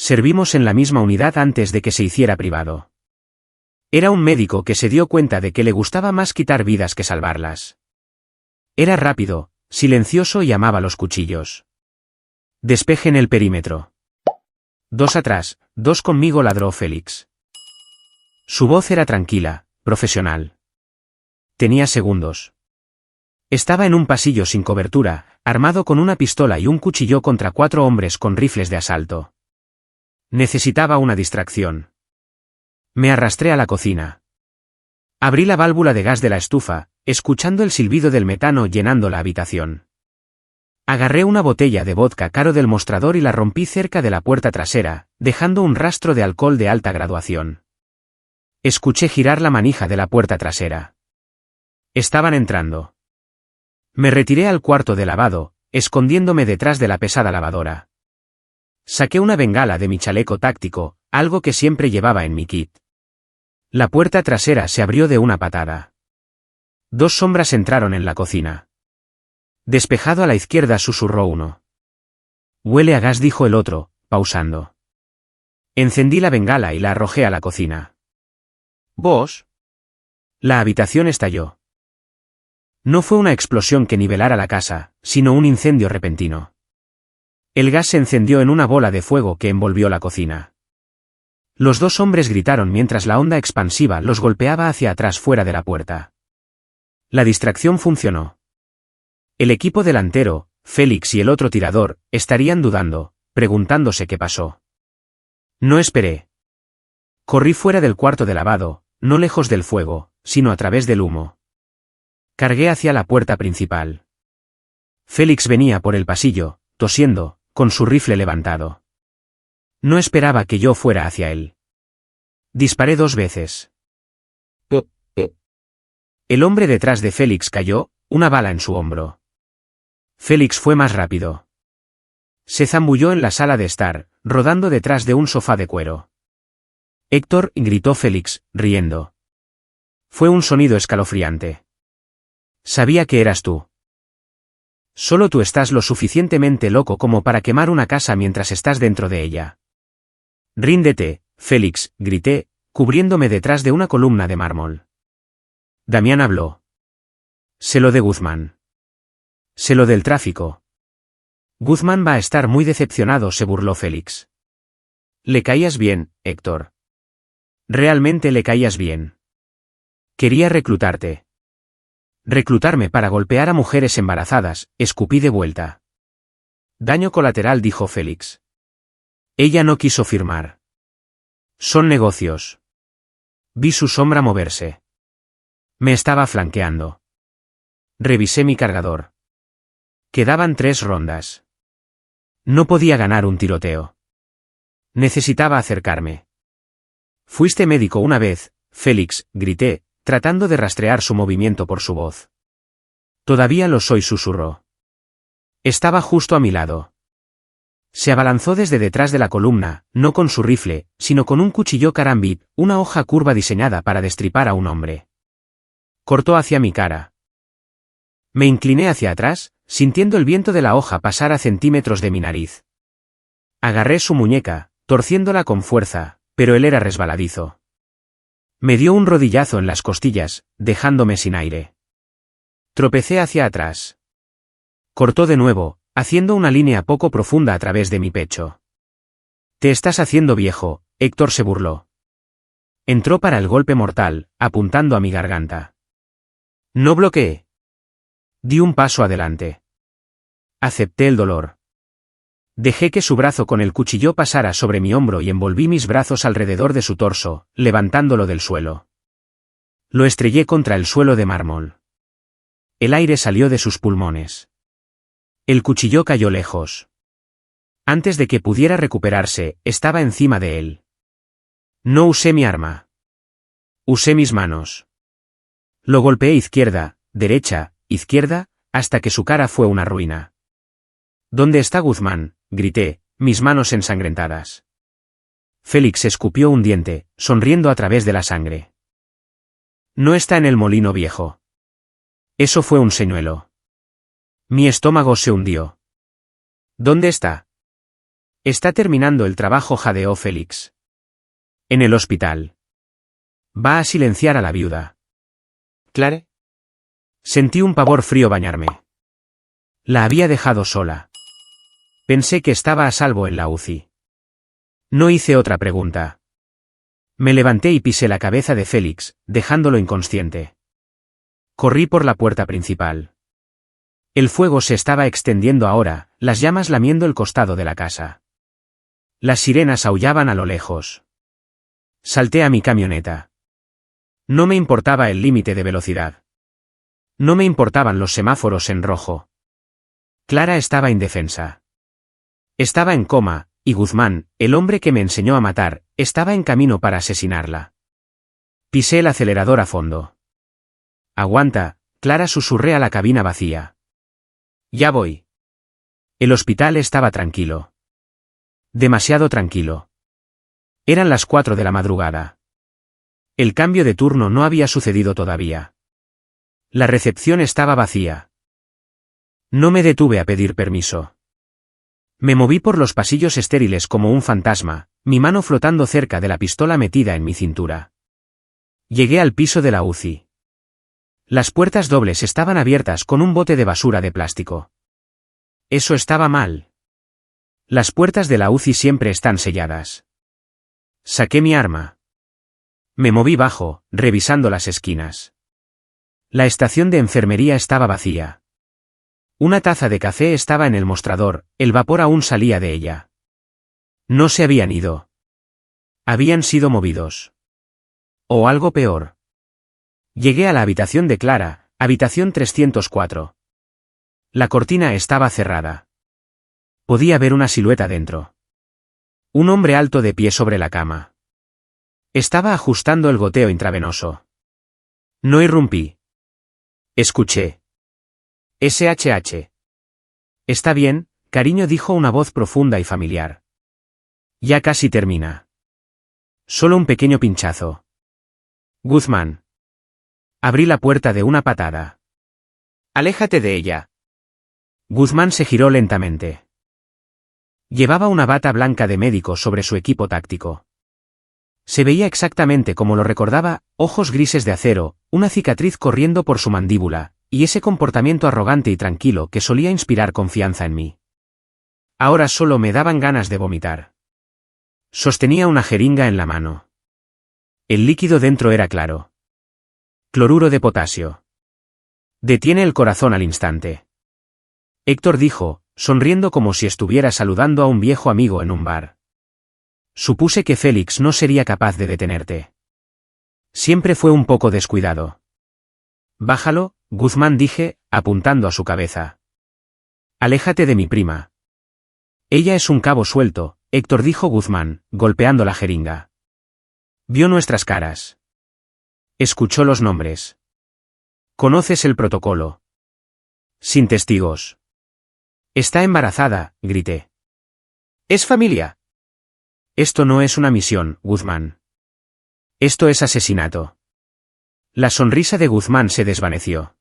Servimos en la misma unidad antes de que se hiciera privado. Era un médico que se dio cuenta de que le gustaba más quitar vidas que salvarlas. Era rápido, silencioso y amaba los cuchillos. Despejen el perímetro. 2 atrás, 2 conmigo, ladró Félix. Su voz era tranquila, profesional. Tenía segundos. Estaba en un pasillo sin cobertura, armado con una pistola y un cuchillo contra 4 hombres con rifles de asalto. Necesitaba una distracción. Me arrastré a la cocina. Abrí la válvula de gas de la estufa, escuchando el silbido del metano llenando la habitación. Agarré una botella de vodka caro del mostrador y la rompí cerca de la puerta trasera, dejando un rastro de alcohol de alta graduación. Escuché girar la manija de la puerta trasera. Estaban entrando. Me retiré al cuarto de lavado, escondiéndome detrás de la pesada lavadora. Saqué una bengala de mi chaleco táctico, algo que siempre llevaba en mi kit. La puerta trasera se abrió de una patada. 2 sombras entraron en la cocina. Despejado a la izquierda, susurró uno. Huele a gas, dijo el otro, pausando. Encendí la bengala y la arrojé a la cocina. ¿Vos? La habitación estalló. No fue una explosión que nivelara la casa, sino un incendio repentino. El gas se encendió en una bola de fuego que envolvió la cocina. Los 2 hombres gritaron mientras la onda expansiva los golpeaba hacia atrás fuera de la puerta. La distracción funcionó. El equipo delantero, Félix y el otro tirador, estarían dudando, preguntándose qué pasó. No esperé. Corrí fuera del cuarto de lavado, no lejos del fuego, sino a través del humo. Cargué hacia la puerta principal. Félix venía por el pasillo, tosiendo, con su rifle levantado. No esperaba que yo fuera hacia él. Disparé 2 veces. El hombre detrás de Félix cayó, una bala en su hombro. Félix fue más rápido. Se zambulló en la sala de estar, rodando detrás de un sofá de cuero. Héctor, gritó Félix, riendo. Fue un sonido escalofriante. Sabía que eras tú. Solo tú estás lo suficientemente loco como para quemar una casa mientras estás dentro de ella. Ríndete, Félix, grité, cubriéndome detrás de una columna de mármol. Damián habló. Sé lo de Guzmán. Sé lo del tráfico. Guzmán va a estar muy decepcionado, se burló Félix. Le caías bien, Héctor. Realmente le caías bien. Quería reclutarte. Reclutarme para golpear a mujeres embarazadas, escupí de vuelta. Daño colateral, dijo Félix. Ella no quiso firmar. Son negocios. Vi su sombra moverse. Me estaba flanqueando. Revisé mi cargador. Quedaban 3 rondas. No podía ganar un tiroteo. Necesitaba acercarme. Fuiste médico una vez, Félix, grité, tratando de rastrear su movimiento por su voz. Todavía lo soy, susurró. Estaba justo a mi lado. Se abalanzó desde detrás de la columna, no con su rifle, sino con un cuchillo carambit, una hoja curva diseñada para destripar a un hombre. Cortó hacia mi cara. Me incliné hacia atrás, sintiendo el viento de la hoja pasar a centímetros de mi nariz. Agarré su muñeca, torciéndola con fuerza, pero él era resbaladizo. Me dio un rodillazo en las costillas, dejándome sin aire. Tropecé hacia atrás. Cortó de nuevo, haciendo una línea poco profunda a través de mi pecho. Te estás haciendo viejo, Héctor, se burló. Entró para el golpe mortal, apuntando a mi garganta. No bloqueé. Di un paso adelante. Acepté el dolor. Dejé que su brazo con el cuchillo pasara sobre mi hombro y envolví mis brazos alrededor de su torso, levantándolo del suelo. Lo estrellé contra el suelo de mármol. El aire salió de sus pulmones. El cuchillo cayó lejos. Antes de que pudiera recuperarse, estaba encima de él. No usé mi arma. Usé mis manos. Lo golpeé izquierda, derecha, izquierda, hasta que su cara fue una ruina. ¿Dónde está Guzmán?, grité, mis manos ensangrentadas. Félix escupió un diente, sonriendo a través de la sangre. No está en el molino viejo. Eso fue un señuelo. Mi estómago se hundió. ¿Dónde está? Está terminando el trabajo, jadeó Félix. En el hospital. Va a silenciar a la viuda. ¿Clare? Sentí un pavor frío bañarme. La había dejado sola. Pensé que estaba a salvo en la UCI. No hice otra pregunta. Me levanté y pisé la cabeza de Félix, dejándolo inconsciente. Corrí por la puerta principal. El fuego se estaba extendiendo ahora, las llamas lamiendo el costado de la casa. Las sirenas aullaban a lo lejos. Salté a mi camioneta. No me importaba el límite de velocidad. No me importaban los semáforos en rojo. Clara estaba indefensa. Estaba en coma, y Guzmán, el hombre que me enseñó a matar, estaba en camino para asesinarla. Pisé el acelerador a fondo. Aguanta, Clara, susurré a la cabina vacía. Ya voy. El hospital estaba tranquilo. Demasiado tranquilo. Eran las 4 de la madrugada. El cambio de turno no había sucedido todavía. La recepción estaba vacía. No me detuve a pedir permiso. Me moví por los pasillos estériles como un fantasma, mi mano flotando cerca de la pistola metida en mi cintura. Llegué al piso de la UCI. Las puertas dobles estaban abiertas con un bote de basura de plástico. Eso estaba mal. Las puertas de la UCI siempre están selladas. Saqué mi arma. Me moví bajo, revisando las esquinas. La estación de enfermería estaba vacía. Una taza de café estaba en el mostrador, el vapor aún salía de ella. No se habían ido. Habían sido movidos. O algo peor. Llegué a la habitación de Clara, habitación 304. La cortina estaba cerrada. Podía ver una silueta dentro. Un hombre alto de pie sobre la cama. Estaba ajustando el goteo intravenoso. No irrumpí. Escuché. SHH. Está bien, cariño, dijo una voz profunda y familiar. Ya casi termina. Solo un pequeño pinchazo. Guzmán. Abrí la puerta de una patada. Aléjate de ella. Guzmán se giró lentamente. Llevaba una bata blanca de médico sobre su equipo táctico. Se veía exactamente como lo recordaba, ojos grises de acero, una cicatriz corriendo por su mandíbula, y ese comportamiento arrogante y tranquilo que solía inspirar confianza en mí. Ahora solo me daban ganas de vomitar. Sostenía una jeringa en la mano. El líquido dentro era claro. Cloruro de potasio. Detiene el corazón al instante. Héctor dijo, sonriendo como si estuviera saludando a un viejo amigo en un bar. Supuse que Félix no sería capaz de detenerte. Siempre fue un poco descuidado. Bájalo, Guzmán, dije, apuntando a su cabeza. Aléjate de mi prima. Ella es un cabo suelto, Héctor, dijo Guzmán, golpeando la jeringa. Vio nuestras caras. Escuchó los nombres. Conoces el protocolo. Sin testigos. Está embarazada, grité. Es familia. Esto no es una misión, Guzmán. Esto es asesinato. La sonrisa de Guzmán se desvaneció.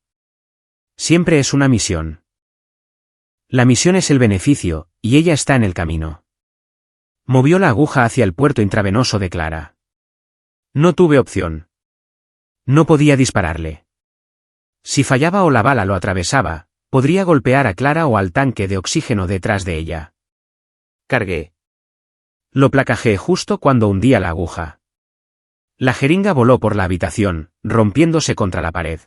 Siempre es una misión. La misión es el beneficio, y ella está en el camino. Movió la aguja hacia el puerto intravenoso de Clara. No tuve opción. No podía dispararle. Si fallaba o la bala lo atravesaba, podría golpear a Clara o al tanque de oxígeno detrás de ella. Cargué. Lo placajeé justo cuando hundía la aguja. La jeringa voló por la habitación, rompiéndose contra la pared.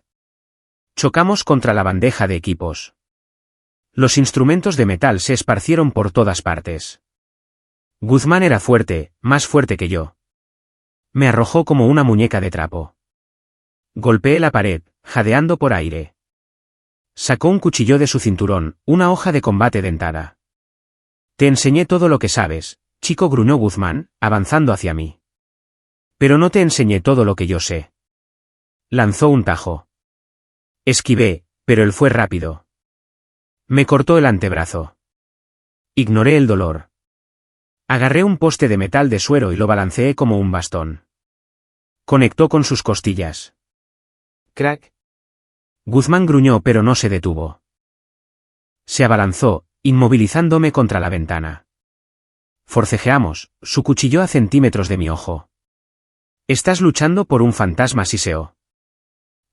Chocamos contra la bandeja de equipos. Los instrumentos de metal se esparcieron por todas partes. Guzmán era fuerte, más fuerte que yo. Me arrojó como una muñeca de trapo. Golpeé la pared, jadeando por aire. Sacó un cuchillo de su cinturón, una hoja de combate dentada. Te enseñé todo lo que sabes, chico, gruñó Guzmán, avanzando hacia mí. Pero no te enseñé todo lo que yo sé. Lanzó un tajo. Esquivé, pero él fue rápido. Me cortó el antebrazo. Ignoré el dolor. Agarré un poste de metal de suero y lo balanceé como un bastón. Conectó con sus costillas. Crack. Guzmán gruñó, pero no se detuvo. Se abalanzó, inmovilizándome contra la ventana. Forcejeamos, su cuchillo a centímetros de mi ojo. Estás luchando por un fantasma, Siseo.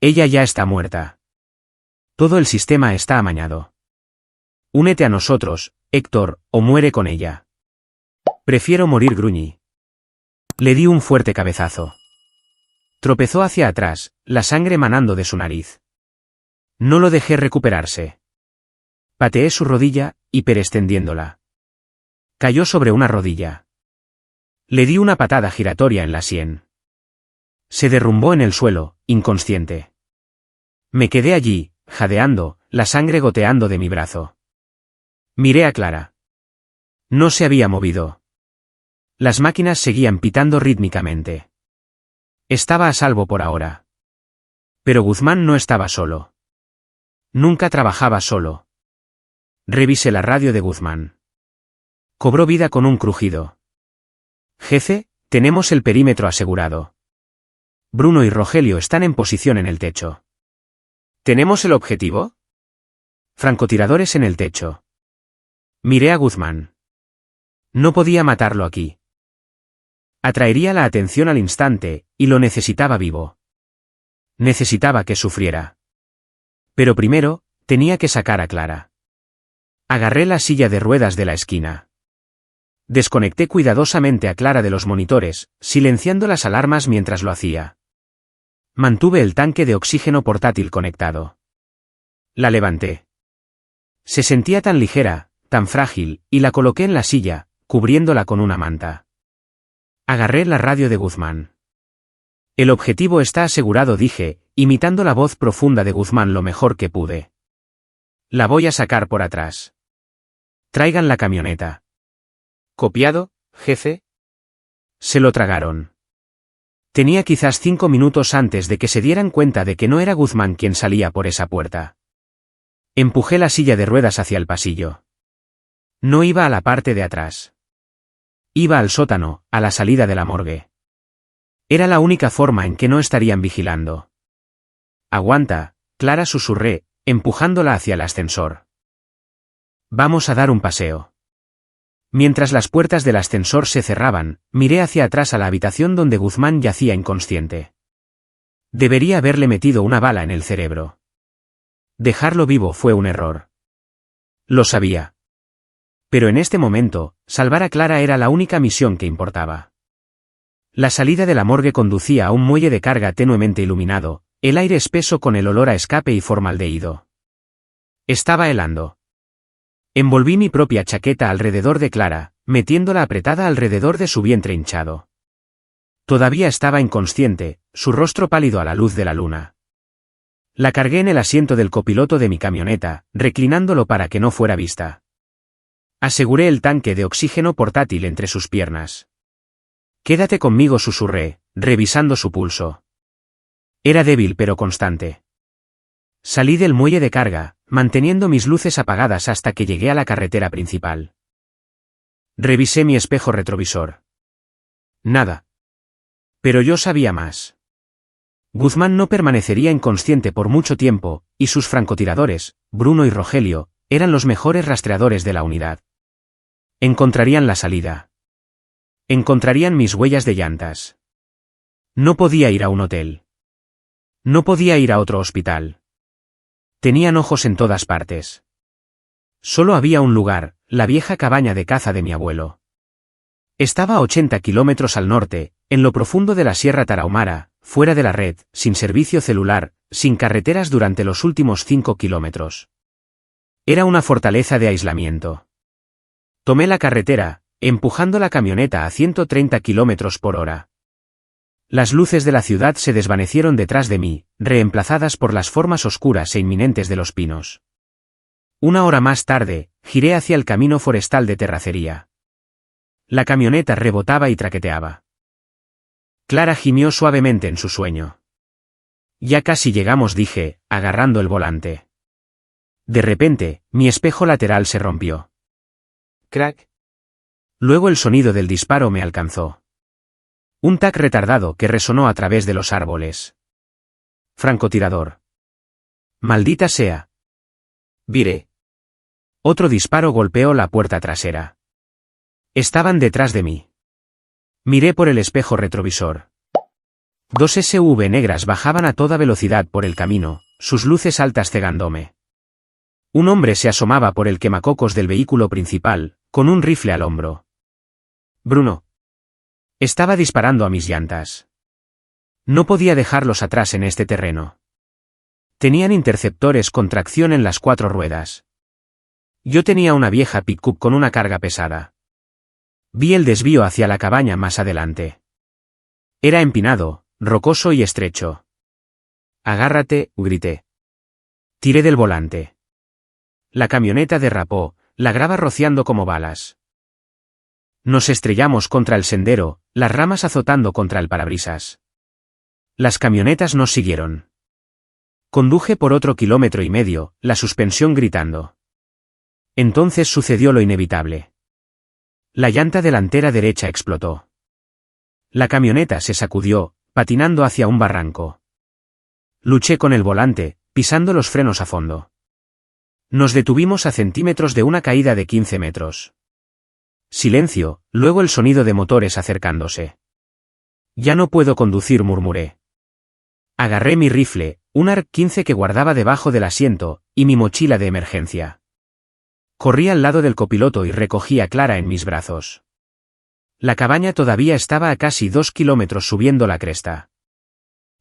Ella ya está muerta. Todo el sistema está amañado. Únete a nosotros, Héctor, o muere con ella. Prefiero morir, gruñí. Le di un fuerte cabezazo. Tropezó hacia atrás, la sangre manando de su nariz. No lo dejé recuperarse. Pateé su rodilla, hiperextendiéndola. Cayó sobre una rodilla. Le di una patada giratoria en la sien. Se derrumbó en el suelo, inconsciente. Me quedé allí, jadeando, la sangre goteando de mi brazo. Miré a Clara. No se había movido. Las máquinas seguían pitando rítmicamente. Estaba a salvo por ahora. Pero Guzmán no estaba solo. Nunca trabajaba solo. Revisé la radio de Guzmán. Cobró vida con un crujido. Jefe, tenemos el perímetro asegurado. Bruno y Rogelio están en posición en el techo. ¿Tenemos el objetivo? Francotiradores en el techo. Miré a Guzmán. No podía matarlo aquí. Atraería la atención al instante, y lo necesitaba vivo. Necesitaba que sufriera. Pero primero, tenía que sacar a Clara. Agarré la silla de ruedas de la esquina. Desconecté cuidadosamente a Clara de los monitores, silenciando las alarmas mientras lo hacía. Mantuve el tanque de oxígeno portátil conectado. La levanté. Se sentía tan ligera, tan frágil, y la coloqué en la silla, cubriéndola con una manta. Agarré la radio de Guzmán. El objetivo está asegurado, dije, imitando la voz profunda de Guzmán lo mejor que pude. La voy a sacar por atrás. Traigan la camioneta. ¿Copiado, jefe? Se lo tragaron. Tenía quizás 5 minutos antes de que se dieran cuenta de que no era Guzmán quien salía por esa puerta. Empujé la silla de ruedas hacia el pasillo. No iba a la parte de atrás. Iba al sótano, a la salida de la morgue. Era la única forma en que no estarían vigilando. Aguanta, Clara, susurré, empujándola hacia el ascensor. Vamos a dar un paseo. Mientras las puertas del ascensor se cerraban, miré hacia atrás a la habitación donde Guzmán yacía inconsciente. Debería haberle metido una bala en el cerebro. Dejarlo vivo fue un error. Lo sabía. Pero en este momento, salvar a Clara era la única misión que importaba. La salida de la morgue conducía a un muelle de carga tenuemente iluminado, el aire espeso con el olor a escape y formaldehído. Estaba helando. Envolví mi propia chaqueta alrededor de Clara, metiéndola apretada alrededor de su vientre hinchado. Todavía estaba inconsciente, su rostro pálido a la luz de la luna. La cargué en el asiento del copiloto de mi camioneta, reclinándolo para que no fuera vista. Aseguré el tanque de oxígeno portátil entre sus piernas. Quédate conmigo, susurré, revisando su pulso. Era débil pero constante. Salí del muelle de carga, manteniendo mis luces apagadas hasta que llegué a la carretera principal. Revisé mi espejo retrovisor. Nada. Pero yo sabía más. Guzmán no permanecería inconsciente por mucho tiempo, y sus francotiradores, Bruno y Rogelio, eran los mejores rastreadores de la unidad. Encontrarían la salida. Encontrarían mis huellas de llantas. No podía ir a un hotel. No podía ir a otro hospital. Tenían ojos en todas partes. Solo había un lugar, la vieja cabaña de caza de mi abuelo. Estaba a 80 kilómetros al norte, en lo profundo de la Sierra Tarahumara, fuera de la red, sin servicio celular, sin carreteras durante los últimos 5 kilómetros. Era una fortaleza de aislamiento. Tomé la carretera, empujando la camioneta a 130 kilómetros por hora. Las luces de la ciudad se desvanecieron detrás de mí, reemplazadas por las formas oscuras e inminentes de los pinos. Una hora más tarde, giré hacia el camino forestal de terracería. La camioneta rebotaba y traqueteaba. Clara gimió suavemente en su sueño. Ya casi llegamos, dije, agarrando el volante. De repente, mi espejo lateral se rompió. Crack. Luego el sonido del disparo me alcanzó. Un tac retardado que resonó a través de los árboles. Francotirador. Maldita sea. Viré. Otro disparo golpeó la puerta trasera. Estaban detrás de mí. Miré por el espejo retrovisor. Dos SUV negras bajaban a toda velocidad por el camino, sus luces altas cegándome. Un hombre se asomaba por el quemacocos del vehículo principal, con un rifle al hombro. Bruno. Estaba disparando a mis llantas. No podía dejarlos atrás en este terreno. Tenían interceptores con tracción en las 4 ruedas. Yo tenía una vieja pick-up con una carga pesada. Vi el desvío hacia la cabaña más adelante. Era empinado, rocoso y estrecho. «Agárrate», grité. Tiré del volante. La camioneta derrapó, la grava rociando como balas. Nos estrellamos contra el sendero, las ramas azotando contra el parabrisas. Las camionetas nos siguieron. Conduje por otro 1,5 kilómetros, la suspensión gritando. Entonces sucedió lo inevitable. La llanta delantera derecha explotó. La camioneta se sacudió, patinando hacia un barranco. Luché con el volante, pisando los frenos a fondo. Nos detuvimos a centímetros de una caída de 15 metros. Silencio, luego el sonido de motores acercándose. «Ya no puedo conducir», murmuré. Agarré mi rifle, un AR-15 que guardaba debajo del asiento, y mi mochila de emergencia. Corrí al lado del copiloto y recogí a Clara en mis brazos. La cabaña todavía estaba a casi 2 kilómetros subiendo la cresta.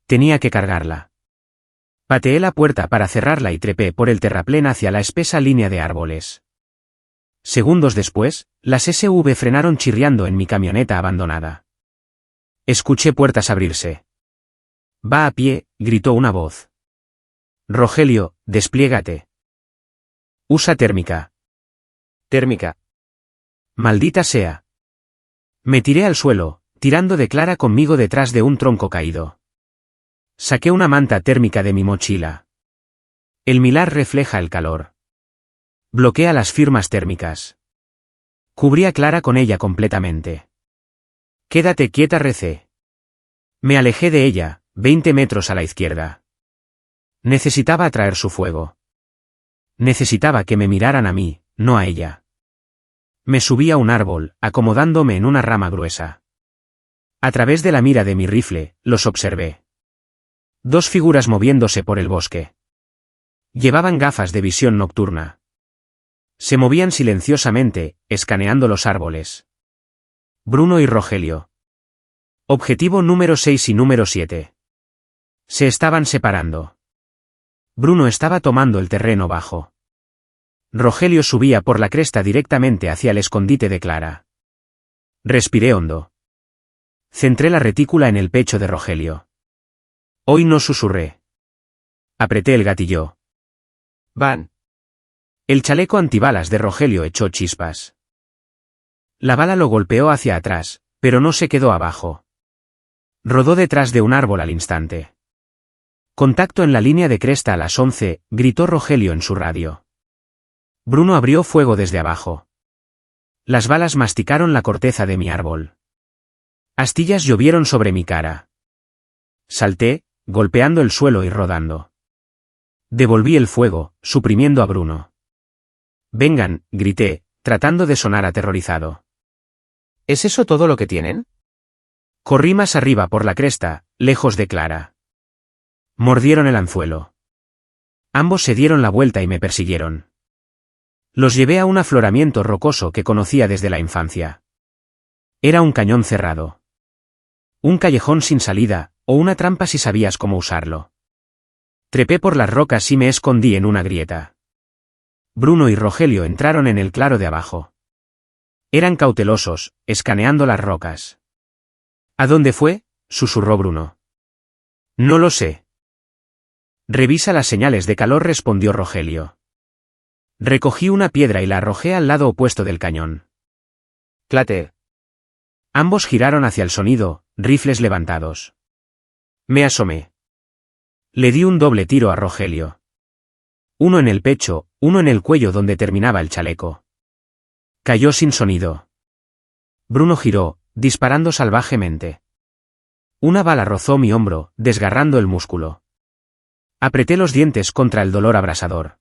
Tenía que cargarla. Pateé la puerta para cerrarla y trepé por el terraplén hacia la espesa línea de árboles. Segundos después, las SUV frenaron chirriando en mi camioneta abandonada. Escuché puertas abrirse. «Va a pie», gritó una voz. «Rogelio, despliégate. Usa térmica». «Térmica». «Maldita sea». Me tiré al suelo, tirando de Clara conmigo detrás de un tronco caído. Saqué una manta térmica de mi mochila. El milar refleja el calor. Bloquea las firmas térmicas. Cubrí a Clara con ella completamente. «Quédate quieta», recé. Me alejé de ella, 20 metros a la izquierda. Necesitaba atraer su fuego. Necesitaba que me miraran a mí, no a ella. Me subí a un árbol, acomodándome en una rama gruesa. A través de la mira de mi rifle, los observé. 2 figuras moviéndose por el bosque. Llevaban gafas de visión nocturna. Se movían silenciosamente, escaneando los árboles. Bruno y Rogelio. Objetivo número 6 y número 7. Se estaban separando. Bruno estaba tomando el terreno bajo. Rogelio subía por la cresta directamente hacia el escondite de Clara. Respiré hondo. Centré la retícula en el pecho de Rogelio. Hoy no, susurré. Apreté el gatillo. «Van». El chaleco antibalas de Rogelio echó chispas. La bala lo golpeó hacia atrás, pero no se quedó abajo. Rodó detrás de un árbol al instante. «Contacto en la línea de cresta a las 11», gritó Rogelio en su radio. Bruno abrió fuego desde abajo. Las balas masticaron la corteza de mi árbol. Astillas llovieron sobre mi cara. Salté, golpeando el suelo y rodando. Devolví el fuego, suprimiendo a Bruno. «Vengan», grité, tratando de sonar aterrorizado.
¿Es eso todo lo que tienen?
Corrí más arriba por la cresta, lejos de Clara. Mordieron el anzuelo. Ambos se dieron la vuelta y me persiguieron. Los llevé a un afloramiento rocoso que conocía desde la infancia. Era un cañón cerrado. Un callejón sin salida, o una trampa si sabías cómo usarlo. Trepé por las rocas y me escondí en una grieta. Bruno y Rogelio entraron en el claro de abajo. Eran cautelosos, escaneando las rocas. «¿A dónde fue?», susurró Bruno. «No lo sé». «Revisa las señales de calor», respondió Rogelio. Recogí una piedra y la arrojé al lado opuesto del cañón. «Clater». Ambos giraron hacia el sonido, rifles levantados. Me asomé. Le di un doble tiro a Rogelio. Uno en el pecho, uno en el cuello donde terminaba el chaleco. Cayó sin sonido. Bruno giró, disparando salvajemente. Una bala rozó mi hombro, desgarrando el músculo. Apreté los dientes contra el dolor abrasador.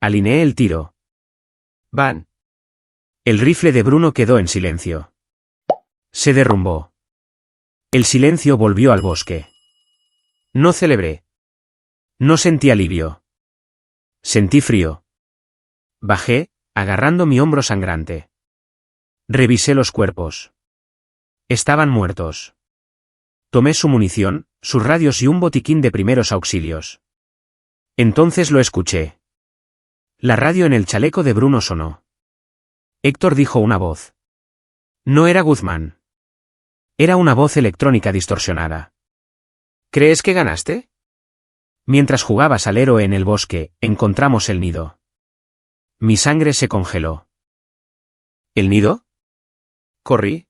Alineé el tiro. «Van». El rifle de Bruno quedó en silencio. Se derrumbó. El silencio volvió al bosque. No celebré. No sentí alivio. Sentí frío. Bajé, agarrando mi hombro sangrante. Revisé los cuerpos. Estaban muertos. Tomé su munición, sus radios y un botiquín de primeros auxilios. Entonces lo escuché. La radio en el chaleco de Bruno sonó. Héctor dijo una voz. No era Guzmán. Era una voz electrónica distorsionada.
¿Crees que ganaste?
Mientras jugabas al héroe en el bosque, encontramos el nido. Mi sangre se congeló.
¿El nido? Corrí.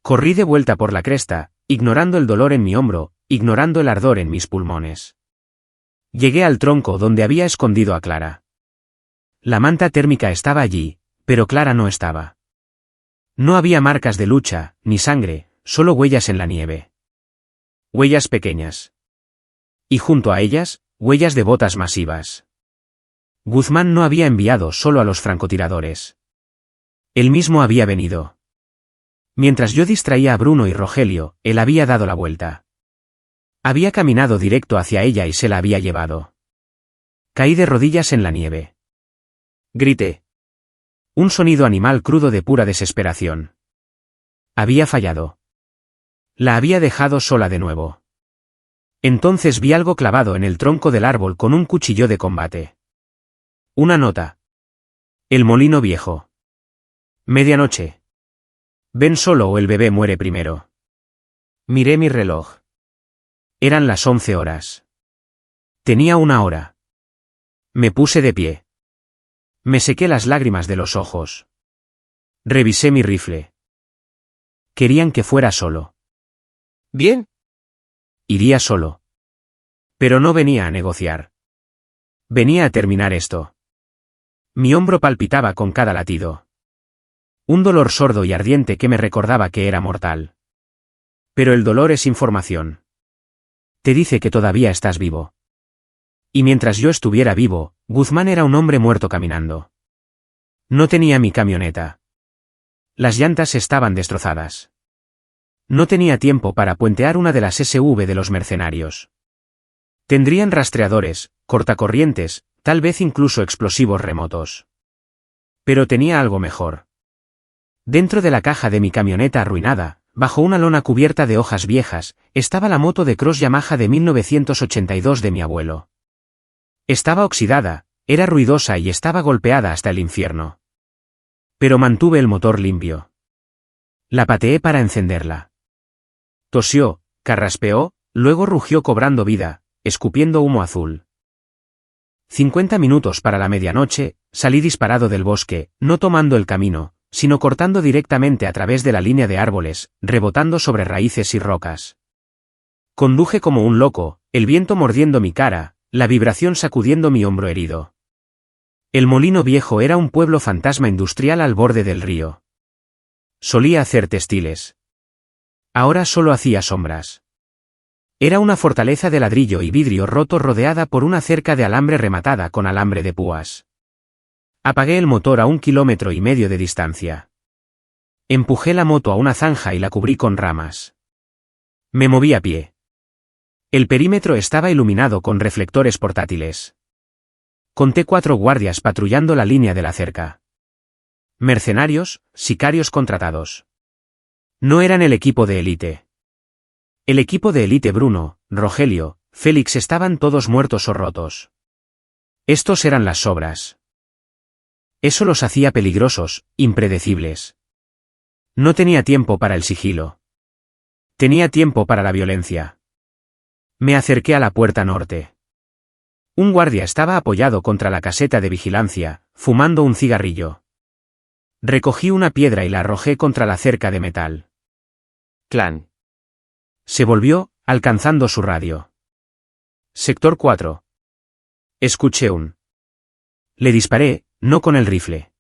Corrí de vuelta por la cresta, ignorando el dolor en mi hombro, ignorando el ardor en mis pulmones. Llegué al tronco donde había escondido a Clara. La manta térmica estaba allí, pero Clara no estaba. No había marcas de lucha, ni sangre, solo huellas en la nieve. Huellas pequeñas. Y junto a ellas, huellas de botas masivas. Guzmán no había enviado solo a los francotiradores. Él mismo había venido. Mientras yo distraía a Bruno y Rogelio, él había dado la vuelta. Había caminado directo hacia ella y se la había llevado. Caí de rodillas en la nieve. Grité. Un sonido animal crudo de pura desesperación. Había fallado. La había dejado sola de nuevo. Entonces vi algo clavado en el tronco del árbol con un cuchillo de combate. Una nota. El molino viejo. Medianoche. Ven solo o el bebé muere primero. Miré mi reloj. Eran las 11 horas. Tenía una hora. Me puse de pie. Me sequé las lágrimas de los ojos. Revisé mi rifle. Querían que fuera solo.
Bien.
Iría solo. Pero no venía a negociar. Venía a terminar esto. Mi hombro palpitaba con cada latido. Un dolor sordo y ardiente que me recordaba que era mortal. Pero el dolor es información. Te dice que todavía estás vivo. Y mientras yo estuviera vivo, Guzmán era un hombre muerto caminando. No tenía mi camioneta. Las llantas estaban destrozadas. No tenía tiempo para puentear una de las SV de los mercenarios. Tendrían rastreadores, cortacorrientes, tal vez incluso explosivos remotos. Pero tenía algo mejor. Dentro de la caja de mi camioneta arruinada, bajo una lona cubierta de hojas viejas, estaba la moto de cross Yamaha de 1982 de mi abuelo. Estaba oxidada, era ruidosa y estaba golpeada hasta el infierno. Pero mantuve el motor limpio. La pateé para encenderla. Tosió, carraspeó, luego rugió cobrando vida, escupiendo humo azul. 50 minutos para la medianoche, salí disparado del bosque, no tomando el camino, sino cortando directamente a través de la línea de árboles, rebotando sobre raíces y rocas. Conduje como un loco, el viento mordiendo mi cara, la vibración sacudiendo mi hombro herido. El Molino Viejo era un pueblo fantasma industrial al borde del río. Solía hacer textiles. Ahora solo hacía sombras. Era una fortaleza de ladrillo y vidrio roto rodeada por una cerca de alambre rematada con alambre de púas. Apagué el motor a 1,5 kilómetros de distancia. Empujé la moto a una zanja y la cubrí con ramas. Me moví a pie. El perímetro estaba iluminado con reflectores portátiles. Conté 4 guardias patrullando la línea de la cerca. Mercenarios, sicarios contratados. No eran el equipo de élite. El equipo de élite Bruno, Rogelio, Félix estaban todos muertos o rotos. Estos eran las sobras. Eso los hacía peligrosos, impredecibles. No tenía tiempo para el sigilo. Tenía tiempo para la violencia. Me acerqué a la puerta norte. Un guardia estaba apoyado contra la caseta de vigilancia, fumando un cigarrillo. Recogí una piedra y la arrojé contra la cerca de metal.
Clan.
Se volvió, alcanzando su radio. Sector 4. Escuché un. Le disparé, no con el rifle.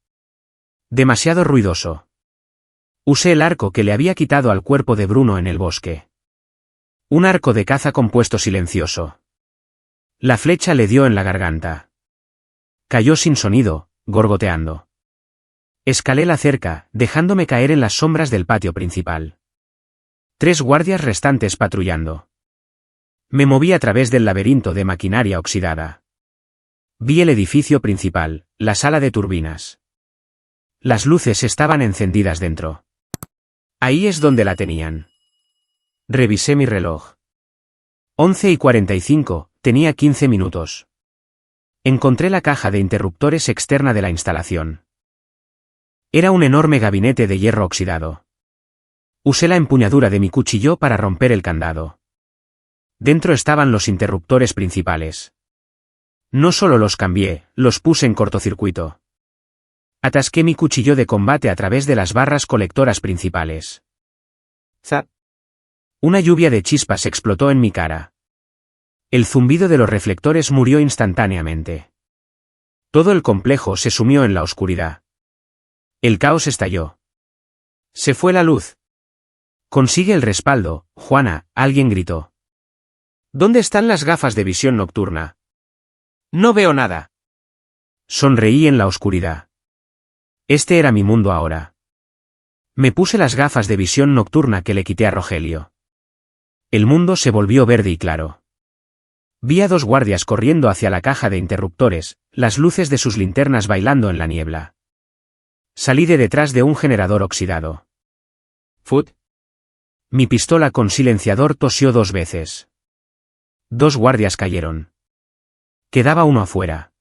Demasiado ruidoso. Usé el arco que le había quitado al cuerpo de Bruno en el bosque. Un arco de caza compuesto silencioso. La flecha le dio en la garganta. Cayó sin sonido, gorgoteando. Escalé la cerca, dejándome caer en las sombras del patio principal. 3 guardias restantes patrullando. Me moví a través del laberinto de maquinaria oxidada. Vi el edificio principal, la sala de turbinas. Las luces estaban encendidas dentro. Ahí es donde la tenían. Revisé mi reloj. 11:45, tenía 15 minutos. Encontré la caja de interruptores externa de la instalación. Era un enorme gabinete de hierro oxidado. Usé la empuñadura de mi cuchillo para romper el candado. Dentro estaban los interruptores principales. No solo los cambié, los puse en cortocircuito. Atasqué mi cuchillo de combate a través de las barras colectoras principales.
Zap.
Una lluvia de chispas explotó en mi cara. El zumbido de los reflectores murió instantáneamente. Todo el complejo se sumió en la oscuridad. El caos estalló. Se fue la luz. Consigue el respaldo, Juana, alguien gritó.
¿Dónde están las gafas de visión nocturna? No veo nada.
Sonreí en la oscuridad. Este era mi mundo ahora. Me puse las gafas de visión nocturna que le quité a Rogelio. El mundo se volvió verde y claro. Vi a 2 guardias corriendo hacia la caja de interruptores, las luces de sus linternas bailando en la niebla. Salí de detrás de un generador oxidado.
Foot.
Mi pistola con silenciador tosió 2 veces. 2 guardias cayeron. Quedaba uno afuera.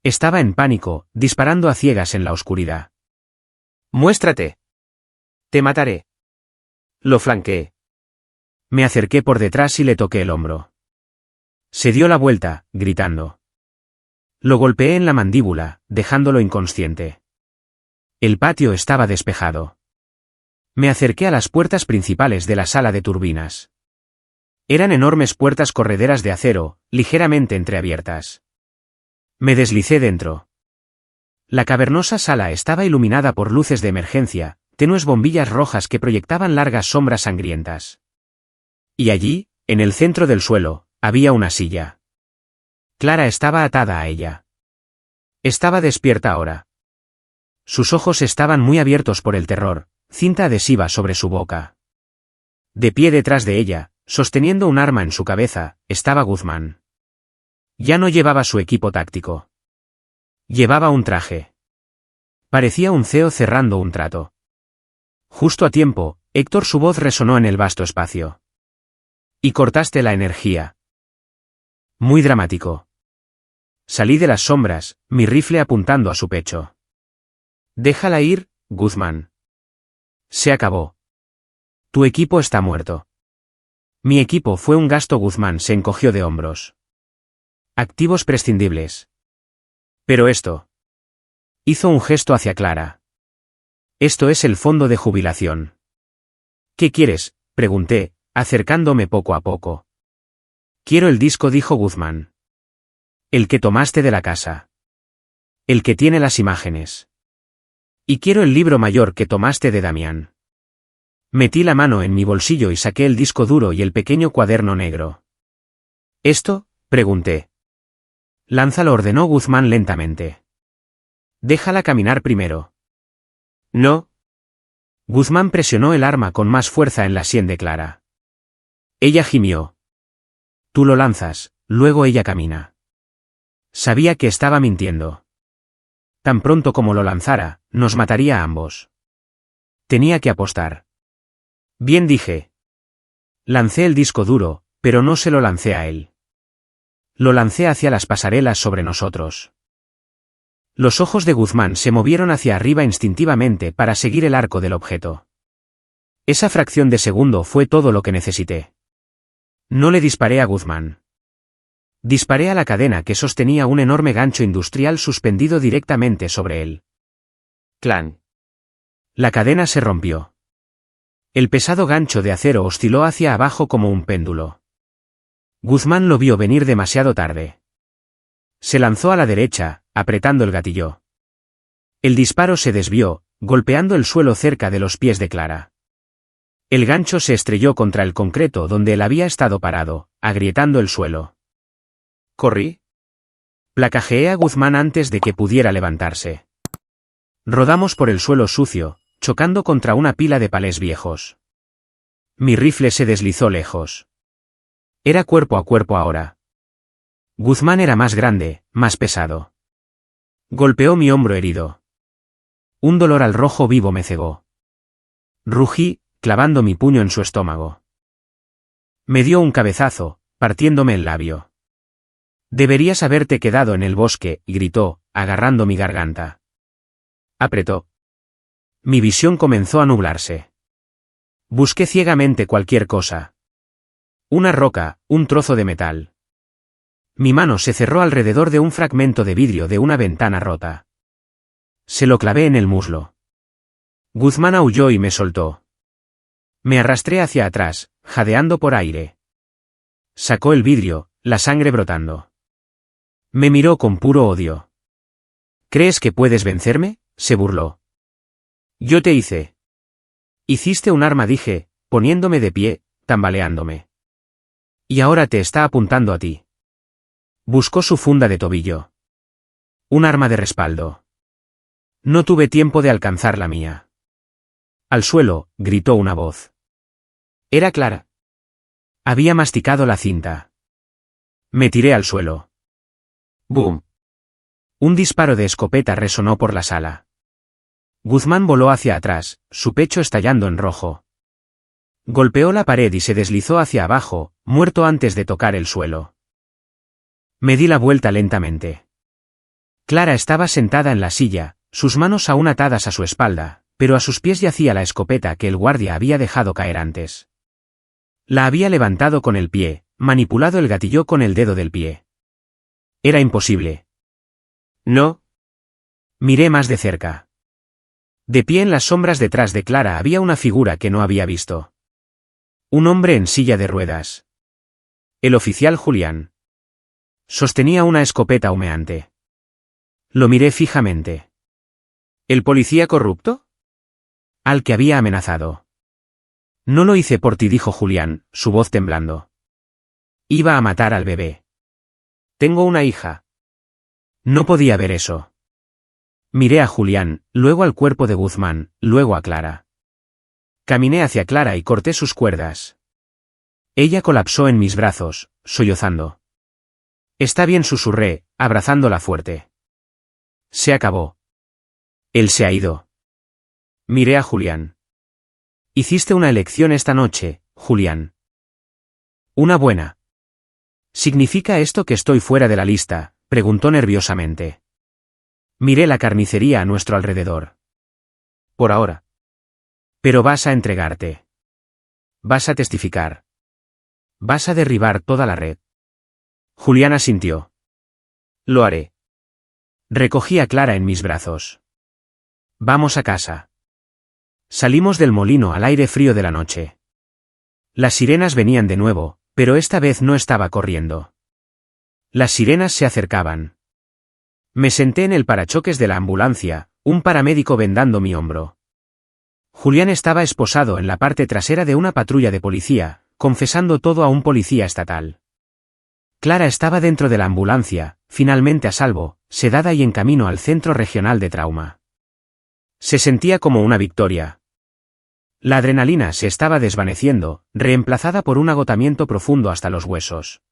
Estaba en pánico, disparando a ciegas en la oscuridad.
Muéstrate. Te mataré. Lo flanqueé.
Me acerqué por detrás y le toqué el hombro. Se dio la vuelta, gritando. Lo golpeé en la mandíbula, dejándolo inconsciente. El patio estaba despejado. Me acerqué a las puertas principales de la sala de turbinas. Eran enormes puertas correderas de acero, ligeramente entreabiertas. Me deslicé dentro. La cavernosa sala estaba iluminada por luces de emergencia, tenues bombillas rojas que proyectaban largas sombras sangrientas. Y allí, en el centro del suelo, había una silla. Clara estaba atada a ella. Estaba despierta ahora. Sus ojos estaban muy abiertos por el terror, cinta adhesiva sobre su boca. De pie detrás de ella, sosteniendo un arma en su cabeza, estaba Guzmán. Ya no llevaba su equipo táctico. Llevaba un traje. Parecía un CEO cerrando un trato. Justo a tiempo, Héctor, su voz resonó en el vasto espacio. Y cortaste la energía. Muy dramático. Salí de las sombras, mi rifle apuntando a su pecho. Déjala ir, Guzmán. Se acabó. Tu equipo está muerto. Mi equipo fue un gasto. Guzmán se encogió de hombros. Activos prescindibles. Pero esto. Hizo un gesto hacia Clara. Esto es el fondo de jubilación. ¿Qué quieres?, pregunté, acercándome poco a poco. Quiero el disco, dijo Guzmán. El que tomaste de la casa. El que tiene las imágenes. Y quiero el libro mayor que tomaste de Damián. Metí la mano en mi bolsillo y saqué el disco duro y el pequeño cuaderno negro. ¿Esto?, pregunté. Lánzalo, ordenó Guzmán lentamente. Déjala caminar primero. No. Guzmán presionó el arma con más fuerza en la sien de Clara. Ella gimió. Tú lo lanzas, luego ella camina. Sabía que estaba mintiendo. Tan pronto como lo lanzara, nos mataría a ambos. Tenía que apostar. Bien, dije. Lancé el disco duro, pero no se lo lancé a él. Lo lancé hacia las pasarelas sobre nosotros. Los ojos de Guzmán se movieron hacia arriba instintivamente para seguir el arco del objeto. Esa fracción de segundo fue todo lo que necesité. No le disparé a Guzmán. Disparé a la cadena que sostenía un enorme gancho industrial suspendido directamente sobre él.
Clan.
La cadena se rompió. El pesado gancho de acero osciló hacia abajo como un péndulo. Guzmán lo vio venir demasiado tarde. Se lanzó a la derecha, apretando el gatillo. El disparo se desvió, golpeando el suelo cerca de los pies de Clara. El gancho se estrelló contra el concreto donde él había estado parado, agrietando el suelo.
Corrí.
Placajeé a Guzmán antes de que pudiera levantarse. Rodamos por el suelo sucio, chocando contra una pila de palés viejos. Mi rifle se deslizó lejos. Era cuerpo a cuerpo ahora. Guzmán era más grande, más pesado. Golpeó mi hombro herido. Un dolor al rojo vivo me cegó. Rugí, clavando mi puño en su estómago. Me dio un cabezazo, partiéndome el labio. Deberías haberte quedado en el bosque, gritó, agarrando mi garganta. Apretó. Mi visión comenzó a nublarse. Busqué ciegamente cualquier cosa. Una roca, un trozo de metal. Mi mano se cerró alrededor de un fragmento de vidrio de una ventana rota. Se lo clavé en el muslo. Guzmán aulló y me soltó. Me arrastré hacia atrás, jadeando por aire. Sacó el vidrio, la sangre brotando. Me miró con puro odio. ¿Crees que puedes vencerme?, se burló. Yo te hice. Hiciste un arma, dije, poniéndome de pie, tambaleándome. Y ahora te está apuntando a ti. Buscó su funda de tobillo. Un arma de respaldo. No tuve tiempo de alcanzar la mía. Al suelo, gritó una voz. Era Clara. Había masticado la cinta. Me tiré al suelo. ¡Bum! Un disparo de escopeta resonó por la sala. Guzmán voló hacia atrás, su pecho estallando en rojo. Golpeó la pared y se deslizó hacia abajo, muerto antes de tocar el suelo. Me di la vuelta lentamente. Clara estaba sentada en la silla, sus manos aún atadas a su espalda, pero a sus pies yacía la escopeta que el guardia había dejado caer antes. La había levantado con el pie, manipulado el gatillo con el dedo del pie. Era imposible. No. Miré más de cerca. De pie en las sombras detrás de Clara había una figura que no había visto. Un hombre en silla de ruedas. El oficial Julián. Sostenía una escopeta humeante. Lo miré fijamente. ¿El policía corrupto? Al que había amenazado. No lo hice por ti, dijo Julián, su voz temblando. Iba a matar al bebé. Tengo una hija. No podía ver eso. Miré a Julián, luego al cuerpo de Guzmán, luego a Clara. Caminé hacia Clara y corté sus cuerdas. Ella colapsó en mis brazos, sollozando. Está bien, susurré, abrazándola fuerte. Se acabó. Él se ha ido. Miré a Julián. Hiciste una elección esta noche, Julián. Una buena. ¿Significa esto que estoy fuera de la lista?, preguntó nerviosamente. Miré la carnicería a nuestro alrededor. Por ahora. Pero vas a entregarte. Vas a testificar. Vas a derribar toda la red. Julián asintió. Lo haré. Recogí a Clara en mis brazos. Vamos a casa. Salimos del molino al aire frío de la noche. Las sirenas venían de nuevo, pero esta vez no estaba corriendo. Las sirenas se acercaban. Me senté en el parachoques de la ambulancia, un paramédico vendando mi hombro. Julián estaba esposado en la parte trasera de una patrulla de policía, confesando todo a un policía estatal. Clara estaba dentro de la ambulancia, finalmente a salvo, sedada y en camino al centro regional de trauma. Se sentía como una victoria. La adrenalina se estaba desvaneciendo, reemplazada por un agotamiento profundo hasta los huesos.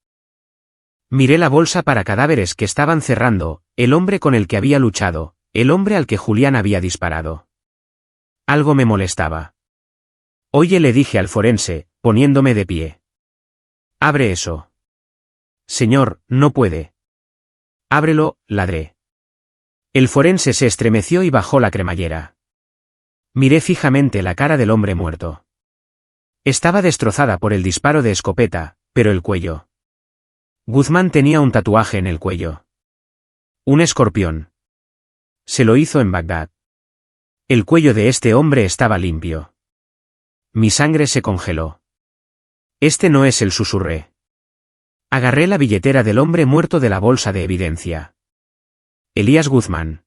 Miré la bolsa para cadáveres que estaban cerrando, el hombre con el que había luchado, el hombre al que Julián había disparado. Algo me molestaba. Oye, le dije al forense, poniéndome de pie. Abre eso. Señor, no puede. Ábrelo, ladré. El forense se estremeció y bajó la cremallera. Miré fijamente la cara del hombre muerto. Estaba destrozada por el disparo de escopeta, pero el cuello. Guzmán tenía un tatuaje en el cuello. Un escorpión. Se lo hizo en Bagdad. El cuello de este hombre estaba limpio. Mi sangre se congeló. Este no es el, susurré. Agarré la billetera del hombre muerto de la bolsa de evidencia. Elías Guzmán.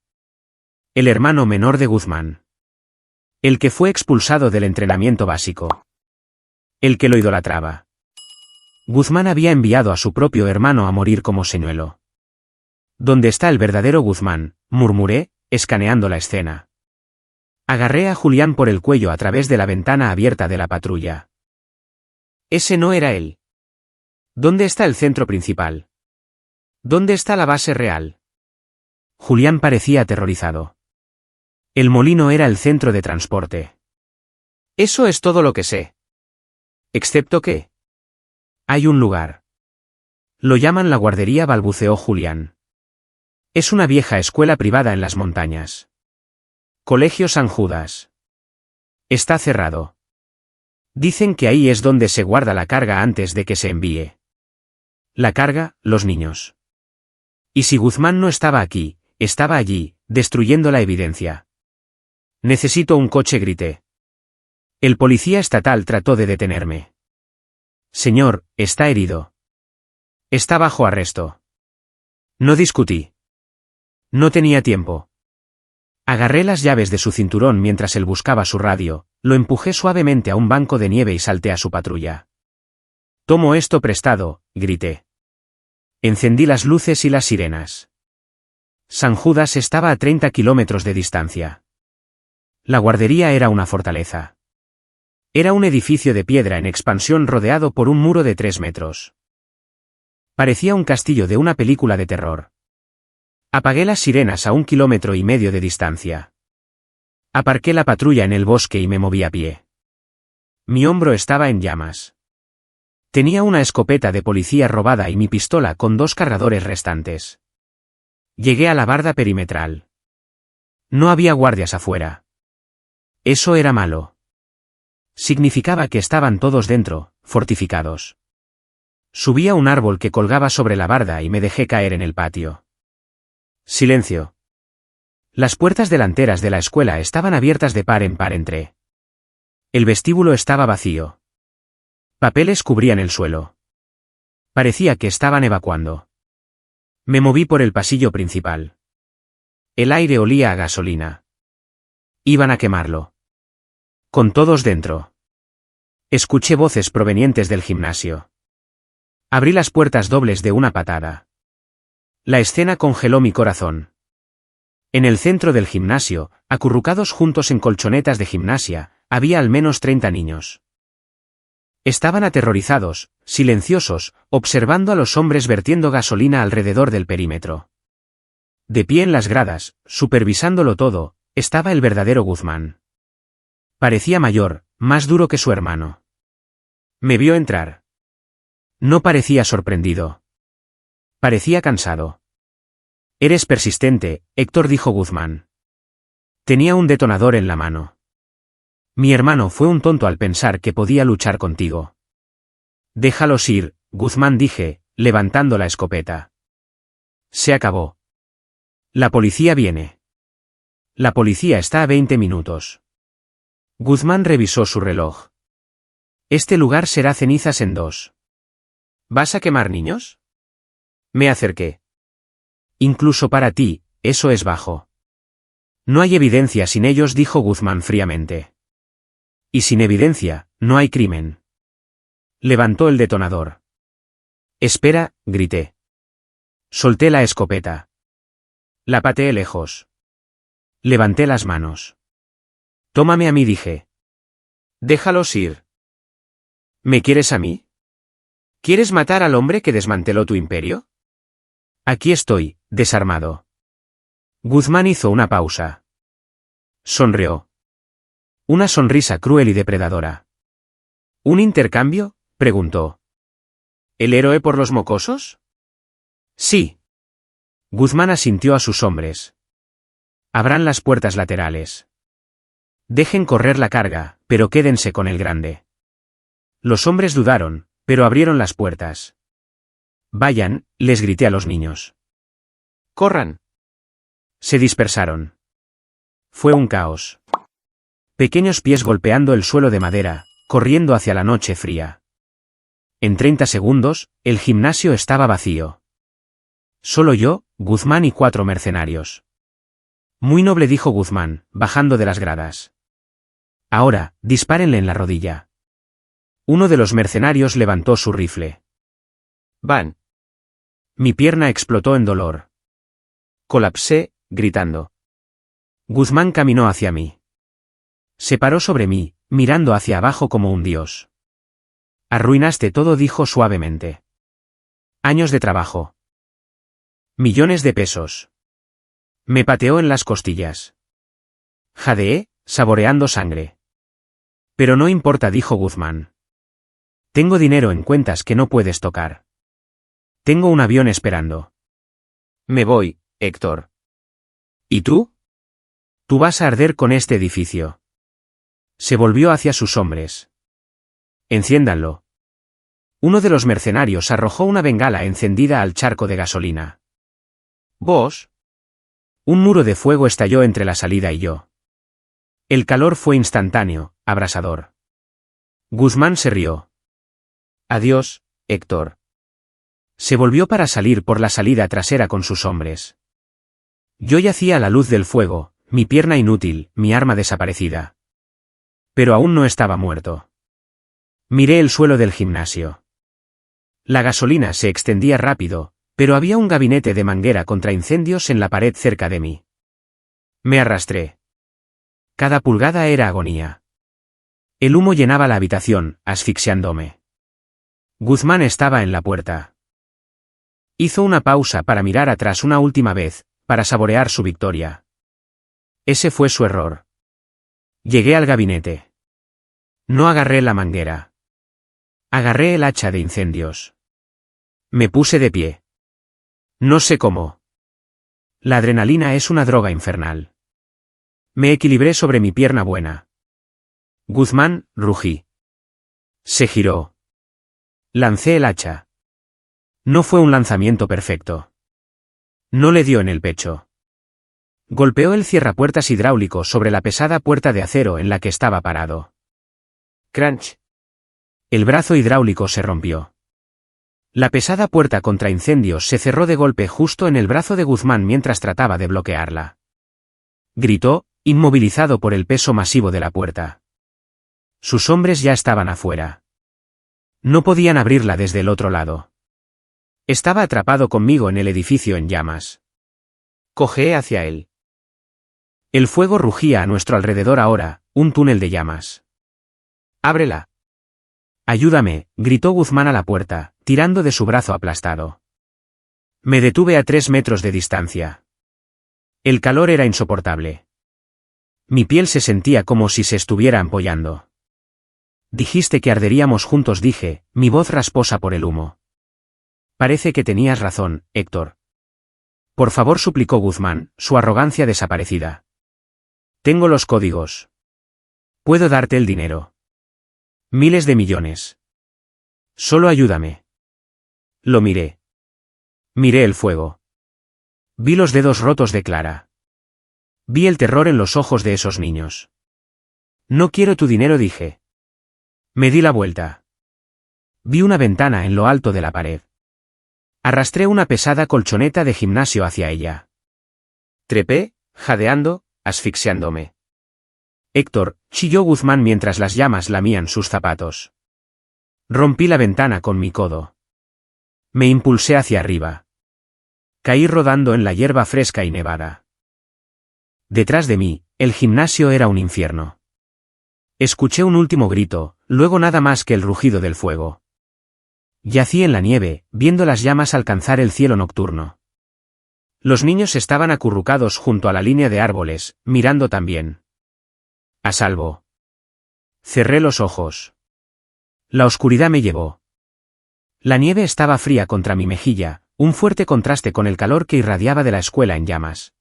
El hermano menor de Guzmán. El que fue expulsado del entrenamiento básico. El que lo idolatraba. Guzmán había enviado a su propio hermano a morir como señuelo. ¿Dónde está el verdadero Guzmán?, murmuré, escaneando la escena. Agarré a Julián por el cuello a través de la ventana abierta de la patrulla. Ese no era él. ¿Dónde está el centro principal? ¿Dónde está la base real? Julián parecía aterrorizado. El molino era el centro de transporte. Eso es todo lo que sé. ¿Excepto qué? Hay un lugar. Lo llaman la guardería, balbuceó Julián. Es una vieja escuela privada en las montañas. Colegio San Judas. Está cerrado. Dicen que ahí es donde se guarda la carga antes de que se envíe. La carga, los niños. Y si Guzmán no estaba aquí, estaba allí, destruyendo la evidencia. Necesito un coche, grité. El policía estatal trató de detenerme. Señor, está herido. Está bajo arresto. No discutí. No tenía tiempo. Agarré las llaves de su cinturón mientras él buscaba su radio, lo empujé suavemente a un banco de nieve y salté a su patrulla. Tomo esto prestado, grité. Encendí las luces y las sirenas. San Judas estaba a 30 kilómetros de distancia. La guardería era una fortaleza. Era un edificio de piedra en expansión rodeado por un muro de 3 metros. Parecía un castillo de una película de terror. Apagué las sirenas a 1,5 kilómetros de distancia. Aparqué la patrulla en el bosque y me moví a pie. Mi hombro estaba en llamas. Tenía una escopeta de policía robada y mi pistola con 2 cargadores restantes. Llegué a la barda perimetral. No había guardias afuera. Eso era malo. Significaba que estaban todos dentro, fortificados. Subí a un árbol que colgaba sobre la barda y me dejé caer en el patio. Silencio. Las puertas delanteras de la escuela estaban abiertas de par en par. Entré. El vestíbulo estaba vacío. Papeles cubrían el suelo. Parecía que estaban evacuando. Me moví por el pasillo principal. El aire olía a gasolina. Iban a quemarlo. Con todos dentro. Escuché voces provenientes del gimnasio. Abrí las puertas dobles de una patada. La escena congeló mi corazón. En el centro del gimnasio, acurrucados juntos en colchonetas de gimnasia, había al menos 30 niños. Estaban aterrorizados, silenciosos, observando a los hombres vertiendo gasolina alrededor del perímetro. De pie en las gradas, supervisándolo todo, estaba el verdadero Guzmán. Parecía mayor, más duro que su hermano. Me vio entrar. No parecía sorprendido. Parecía cansado. Eres persistente, Héctor, dijo Guzmán. Tenía un detonador en la mano. Mi hermano fue un tonto al pensar que podía luchar contigo. Déjalos ir, Guzmán, dije, levantando la escopeta. Se acabó. La policía viene. La policía está a 20 minutos. Guzmán revisó su reloj. Este lugar será cenizas en 2. ¿Vas a quemar niños? Me acerqué. Incluso para ti, eso es bajo. No hay evidencia sin ellos, dijo Guzmán fríamente. Y sin evidencia, no hay crimen. Levantó el detonador. Espera, grité. Solté la escopeta. La pateé lejos. Levanté las manos. Tómame a mí, dije. Déjalos ir. ¿Me quieres a mí? ¿Quieres matar al hombre que desmanteló tu imperio? Aquí estoy, desarmado. Guzmán hizo una pausa. Sonrió. Una sonrisa cruel y depredadora. ¿Un intercambio?, preguntó. ¿El héroe por los mocosos? Sí. Guzmán asintió a sus hombres. Abran las puertas laterales. Dejen correr la carga, pero quédense con el grande. Los hombres dudaron, pero abrieron las puertas. Vayan, les grité a los niños. ¡Corran! Se dispersaron. Fue un caos. Pequeños pies golpeando el suelo de madera, corriendo hacia la noche fría. En 30 segundos, el gimnasio estaba vacío. Solo yo, Guzmán y 4 mercenarios. Muy noble, dijo Guzmán, bajando de las gradas. Ahora, dispárenle en la rodilla. Uno de los mercenarios levantó su rifle. Van. Mi pierna explotó en dolor. Colapsé, gritando. Guzmán caminó hacia mí. Se paró sobre mí, mirando hacia abajo como un dios. Arruinaste todo, dijo suavemente. Años de trabajo. Millones de pesos. Me pateó en las costillas. Jadeé, saboreando sangre. Pero no importa, dijo Guzmán. Tengo dinero en cuentas que no puedes tocar. Tengo un avión esperando. Me voy, Héctor. ¿Y tú? Tú vas a arder con este edificio. Se volvió hacia sus hombres. Enciéndanlo. Uno de los mercenarios arrojó una bengala encendida al charco de gasolina. ¿Vos? Un muro de fuego estalló entre la salida y yo. El calor fue instantáneo, abrasador. Guzmán se rió. Adiós, Héctor. Se volvió para salir por la salida trasera con sus hombres. Yo yacía a la luz del fuego, mi pierna inútil, mi arma desaparecida. Pero aún no estaba muerto. Miré el suelo del gimnasio. La gasolina se extendía rápido, pero había un gabinete de manguera contra incendios en la pared cerca de mí. Me arrastré. Cada pulgada era agonía. El humo llenaba la habitación, asfixiándome. Guzmán estaba en la puerta. Hizo una pausa para mirar atrás una última vez, para saborear su victoria. Ese fue su error. Llegué al gabinete. No agarré la manguera. Agarré el hacha de incendios. Me puse de pie. No sé cómo. La adrenalina es una droga infernal. Me equilibré sobre mi pierna buena. Guzmán, rugí. Se giró. Lancé el hacha. No fue un lanzamiento perfecto. No le dio en el pecho. Golpeó el cierrapuertas hidráulico sobre la pesada puerta de acero en la que estaba parado. Crunch. El brazo hidráulico se rompió. La pesada puerta contra incendios se cerró de golpe justo en el brazo de Guzmán mientras trataba de bloquearla. Gritó, inmovilizado por el peso masivo de la puerta. Sus hombres ya estaban afuera. No podían abrirla desde el otro lado. Estaba atrapado conmigo en el edificio en llamas. Cojeé hacia él. El fuego rugía a nuestro alrededor ahora, un túnel de llamas. ¡Ábrela! Ayúdame, gritó Guzmán a la puerta, tirando de su brazo aplastado. Me detuve a 3 metros de distancia. El calor era insoportable. Mi piel se sentía como si se estuviera ampollando. Dijiste que arderíamos juntos, dije, mi voz rasposa por el humo. Parece que tenías razón, Héctor. Por favor, suplicó Guzmán, su arrogancia desaparecida. Tengo los códigos. Puedo darte el dinero. Miles de millones. Solo ayúdame. Lo miré. Miré el fuego. Vi los dedos rotos de Clara. Vi el terror en los ojos de esos niños. No quiero tu dinero, dije. Me di la vuelta. Vi una ventana en lo alto de la pared. Arrastré una pesada colchoneta de gimnasio hacia ella. Trepé, jadeando, asfixiándome. Héctor, chilló Guzmán mientras las llamas lamían sus zapatos. Rompí la ventana con mi codo. Me impulsé hacia arriba. Caí rodando en la hierba fresca y nevada. Detrás de mí, el gimnasio era un infierno. Escuché un último grito, luego nada más que el rugido del fuego. Yací en la nieve, viendo las llamas alcanzar el cielo nocturno. Los niños estaban acurrucados junto a la línea de árboles, mirando también. A salvo. Cerré los ojos. La oscuridad me llevó. La nieve estaba fría contra mi mejilla, un fuerte contraste con el calor que irradiaba de la escuela en llamas.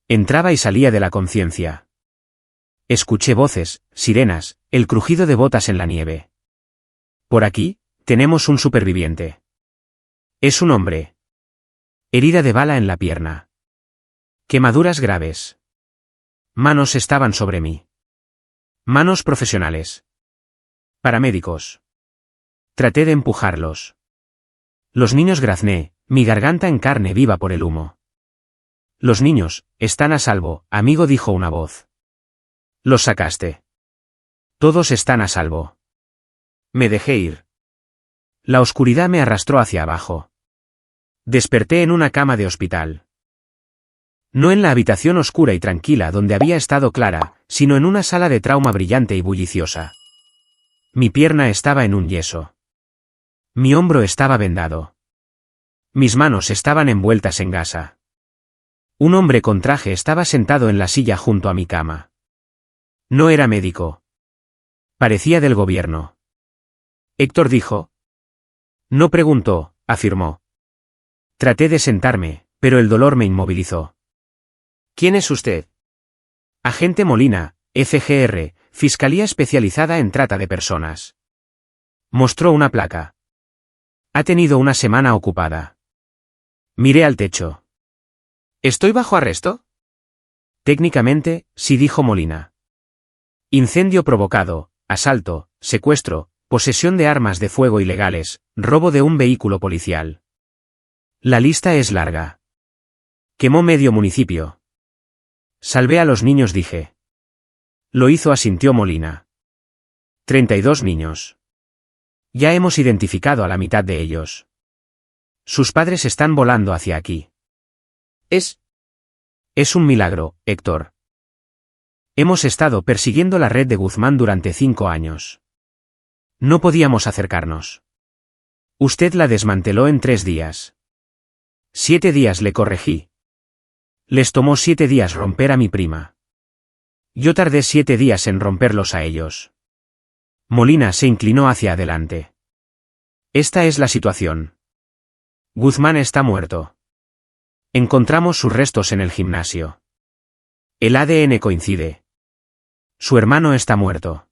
Entraba y salía de la conciencia. Escuché voces, sirenas, el crujido de botas en la nieve. Por aquí, tenemos un superviviente. Es un hombre. Herida de bala en la pierna. Quemaduras graves. Manos estaban sobre mí. Manos profesionales. Paramédicos. Traté de empujarlos. Los niños, grazné, mi garganta en carne viva por el humo. Los niños, están a salvo, amigo, dijo una voz. Los sacaste. Todos están a salvo. Me dejé ir. La oscuridad me arrastró hacia abajo. Desperté en una cama de hospital. No en la habitación oscura y tranquila donde había estado Clara, sino en una sala de trauma brillante y bulliciosa. Mi pierna estaba en un yeso. Mi hombro estaba vendado. Mis manos estaban envueltas en gasa. Un hombre con traje estaba sentado en la silla junto a mi cama. No era médico. Parecía del gobierno. Héctor dijo. No preguntó, afirmó. Traté de sentarme, pero el dolor me inmovilizó. ¿Quién es usted? Agente Molina, FGR, Fiscalía Especializada en Trata de Personas. Mostró una placa. Ha tenido una semana ocupada. Miré al techo. ¿Estoy bajo arresto? Técnicamente, sí, dijo Molina. Incendio provocado, asalto, secuestro, posesión de armas de fuego ilegales, robo de un vehículo policial. La lista es larga. Quemó medio municipio. Salvé a los niños, dije. Lo hizo, asintió Molina. 32 niños. Ya hemos identificado a la mitad de ellos. Sus padres están volando hacia aquí. Es un milagro, Héctor. Hemos estado persiguiendo la red de Guzmán durante 5 años. No podíamos acercarnos. Usted la desmanteló en 3 días. 7 días, le corregí. Les tomó 7 días romper a mi prima. Yo tardé 7 días en romperlos a ellos. Molina se inclinó hacia adelante. Esta es la situación. Guzmán está muerto. Encontramos sus restos en el gimnasio. El ADN coincide. Su hermano está muerto.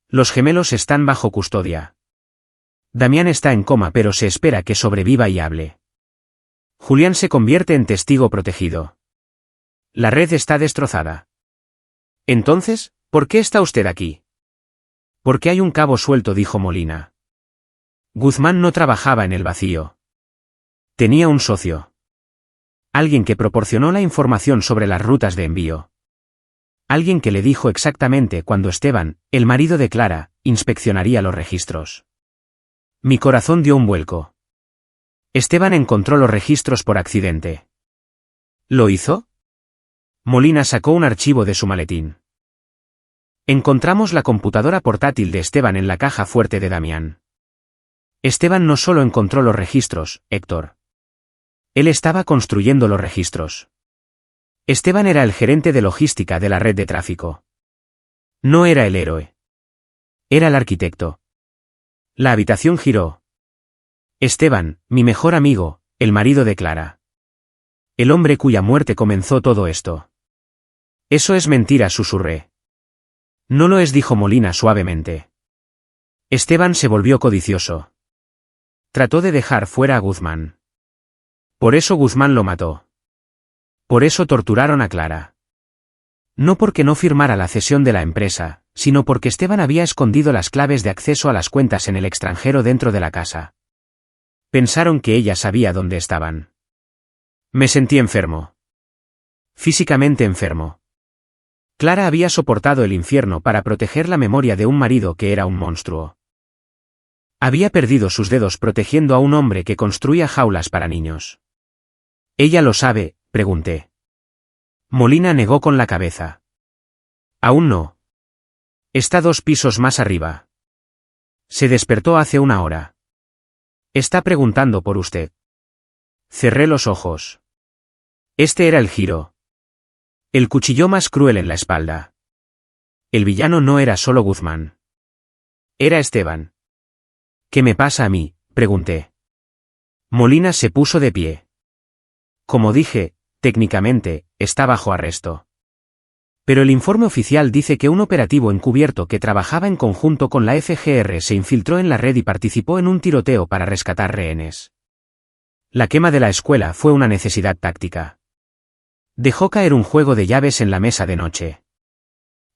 Los gemelos están bajo custodia. Damián está en coma, pero se espera que sobreviva y hable. Julián se convierte en testigo protegido. La red está destrozada. Entonces, ¿por qué está usted aquí? Porque hay un cabo suelto, dijo Molina. Guzmán no trabajaba en el vacío. Tenía un socio. Alguien que proporcionó la información sobre las rutas de envío. Alguien que le dijo exactamente cuándo Esteban, el marido de Clara, inspeccionaría los registros. Mi corazón dio un vuelco. Esteban encontró los registros por accidente. ¿Lo hizo? Molina sacó un archivo de su maletín. Encontramos la computadora portátil de Esteban en la caja fuerte de Damián. Esteban no solo encontró los registros, Héctor. Él estaba construyendo los registros. Esteban era el gerente de logística de la red de tráfico. No era el héroe. Era el arquitecto. La habitación giró. Esteban, mi mejor amigo, el marido de Clara. El hombre cuya muerte comenzó todo esto. Eso es mentira, susurré. No lo es, dijo Molina suavemente. Esteban se volvió codicioso. Trató de dejar fuera a Guzmán. Por eso Guzmán lo mató. Por eso torturaron a Clara. No porque no firmara la cesión de la empresa, sino porque Esteban había escondido las claves de acceso a las cuentas en el extranjero dentro de la casa. Pensaron que ella sabía dónde estaban. Me sentí enfermo. Físicamente enfermo. Clara había soportado el infierno para proteger la memoria de un marido que era un monstruo. Había perdido sus dedos protegiendo a un hombre que construía jaulas para niños. ¿Ella lo sabe?, pregunté. Molina negó con la cabeza. Aún no. Está 2 pisos más arriba. Se despertó hace 1 hora. Está preguntando por usted. Cerré los ojos. Este era el giro. El cuchillo más cruel en la espalda. El villano no era solo Guzmán. Era Esteban. ¿Qué me pasa a mí?, pregunté. Molina se puso de pie. Como dije, técnicamente, está bajo arresto. Pero el informe oficial dice que un operativo encubierto que trabajaba en conjunto con la FGR se infiltró en la red y participó en un tiroteo para rescatar rehenes. La quema de la escuela fue una necesidad táctica. Dejó caer un juego de llaves en la mesa de noche.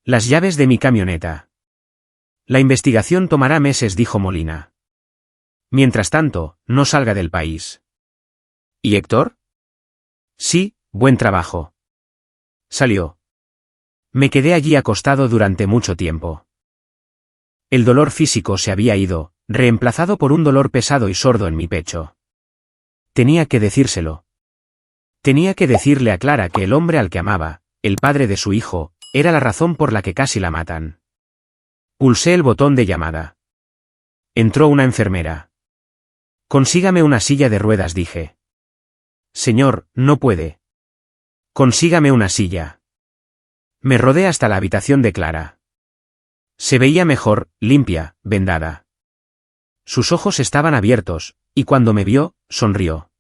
Las llaves de mi camioneta. La investigación tomará meses, dijo Molina. Mientras tanto, no salga del país. ¿Y Héctor? Sí, buen trabajo. Salió. Me quedé allí acostado durante mucho tiempo. El dolor físico se había ido, reemplazado por un dolor pesado y sordo en mi pecho. Tenía que decírselo. Tenía que decirle a Clara que el hombre al que amaba, el padre de su hijo, era la razón por la que casi la matan. Pulsé el botón de llamada. Entró una enfermera. Consígame una silla de ruedas, dije. Señor, no puede. Consígame una silla. Me rodé hasta la habitación de Clara. Se veía mejor, limpia, vendada. Sus ojos estaban abiertos, y cuando me vio, sonrió.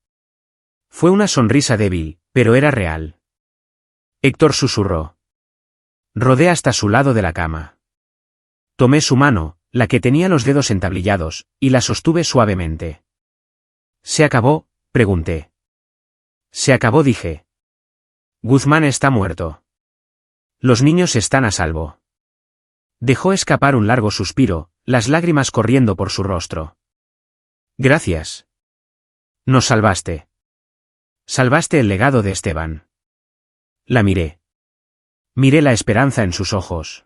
Fue una sonrisa débil, pero era real. Héctor susurró. Rodé hasta su lado de la cama. Tomé su mano, la que tenía los dedos entablillados, y la sostuve suavemente. ¿Se acabó?, pregunté. Se acabó, dije. Guzmán está muerto. Los niños están a salvo. Dejó escapar un largo suspiro, las lágrimas corriendo por su rostro. Gracias. Nos salvaste. Salvaste el legado de Esteban. La miré. Miré la esperanza en sus ojos.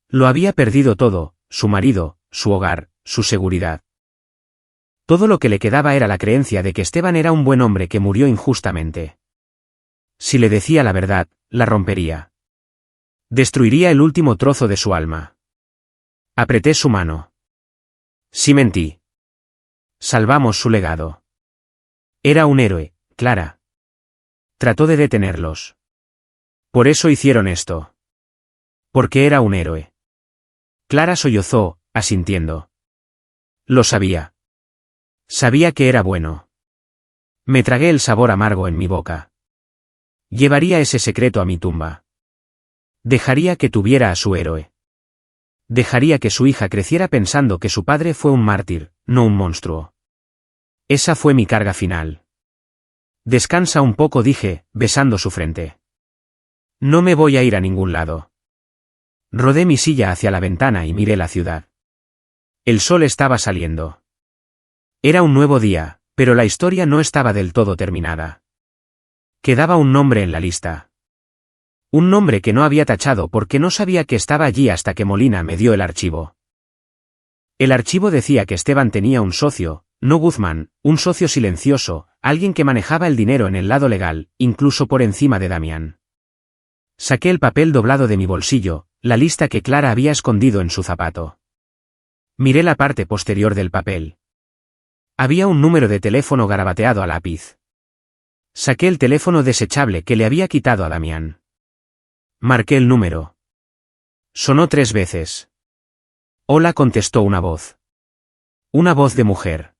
Lo había perdido todo, su marido, su hogar, su seguridad. Todo lo que le quedaba era la creencia de que Esteban era un buen hombre que murió injustamente. Si le decía la verdad, la rompería. Destruiría el último trozo de su alma. Apreté su mano. Sí, mentí. Salvamos su legado. Era un héroe, Clara. Trató de detenerlos. Por eso hicieron esto. Porque era un héroe. Clara sollozó, asintiendo. Lo sabía. Sabía que era bueno. Me tragué el sabor amargo en mi boca. Llevaría ese secreto a mi tumba. Dejaría que tuviera a su héroe. Dejaría que su hija creciera pensando que su padre fue un mártir, no un monstruo. Esa fue mi carga final. Descansa un poco, dije, besando su frente. No me voy a ir a ningún lado. Rodé mi silla hacia la ventana y miré la ciudad. El sol estaba saliendo. Era un nuevo día, pero la historia no estaba del todo terminada. Quedaba un nombre en la lista. Un nombre que no había tachado porque no sabía que estaba allí hasta que Molina me dio el archivo. El archivo decía que Esteban tenía un socio, no Guzmán, un socio silencioso, alguien que manejaba el dinero en el lado legal, incluso por encima de Damián. Saqué el papel doblado de mi bolsillo, la lista que Clara había escondido en su zapato. Miré la parte posterior del papel. Había un número de teléfono garabateado a lápiz. Saqué el teléfono desechable que le había quitado a Damián. Marqué el número. Sonó 3 veces. Hola, contestó una voz. Una voz de mujer.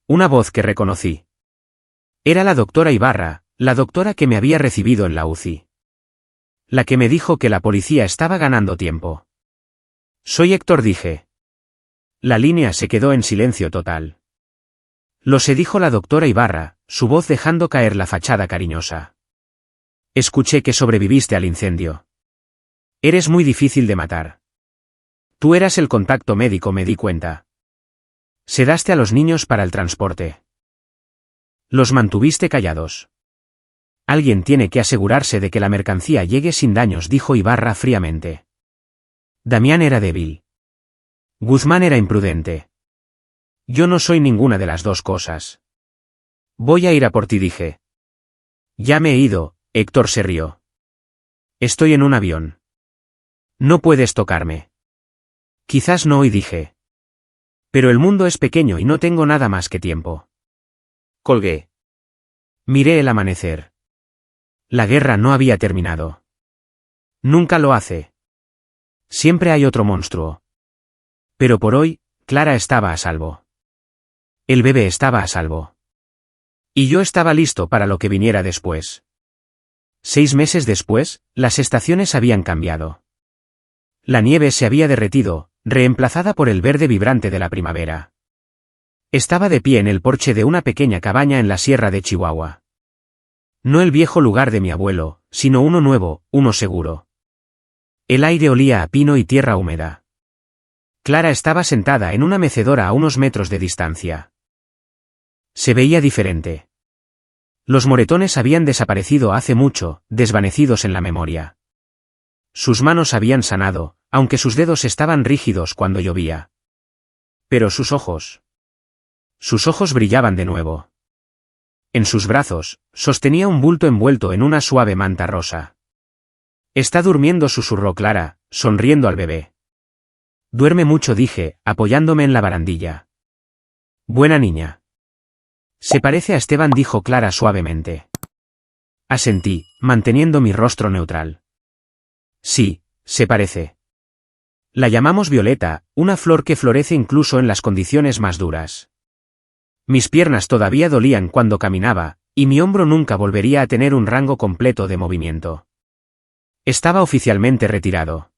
Una voz que reconocí. Era la doctora Ibarra, la doctora que me había recibido en la UCI. La que me dijo que la policía estaba ganando tiempo. Soy Héctor, dije. La línea se quedó en silencio total. Lo sé, dijo la doctora Ibarra, su voz dejando caer la fachada cariñosa. Escuché que sobreviviste al incendio. Eres muy difícil de matar. Tú eras el contacto médico, me di cuenta. Sedaste a los niños para el transporte. Los mantuviste callados. Alguien tiene que asegurarse de que la mercancía llegue sin daños, dijo Ibarra fríamente. Damián era débil. Guzmán era imprudente. Yo no soy ninguna de las dos cosas. Voy a ir a por ti, dije. Ya me he ido, Héctor se rió. Estoy en un avión. No puedes tocarme. Quizás no hoy, dije. Pero el mundo es pequeño y no tengo nada más que tiempo. Colgué. Miré el amanecer. La guerra no había terminado. Nunca lo hace. Siempre hay otro monstruo. Pero por hoy, Clara estaba a salvo. El bebé estaba a salvo. Y yo estaba listo para lo que viniera después. 6 meses después, las estaciones habían cambiado. La nieve se había derretido, reemplazada por el verde vibrante de la primavera. Estaba de pie en el porche de una pequeña cabaña en la sierra de Chihuahua. No el viejo lugar de mi abuelo, sino uno nuevo, uno seguro. El aire olía a pino y tierra húmeda. Clara estaba sentada en una mecedora a unos metros de distancia. Se veía diferente. Los moretones habían desaparecido hace mucho, desvanecidos en la memoria. Sus manos habían sanado, aunque sus dedos estaban rígidos cuando llovía. Pero sus ojos brillaban de nuevo. En sus brazos, sostenía un bulto envuelto en una suave manta rosa. Está durmiendo, susurró Clara, sonriendo al bebé. Duerme mucho, dije, apoyándome en la barandilla. Buena niña. Se parece a Esteban, dijo Clara suavemente. Asentí, manteniendo mi rostro neutral. Sí, se parece. La llamamos Violeta, una flor que florece incluso en las condiciones más duras. Mis piernas todavía dolían cuando caminaba, y mi hombro nunca volvería a tener un rango completo de movimiento. Estaba oficialmente retirado.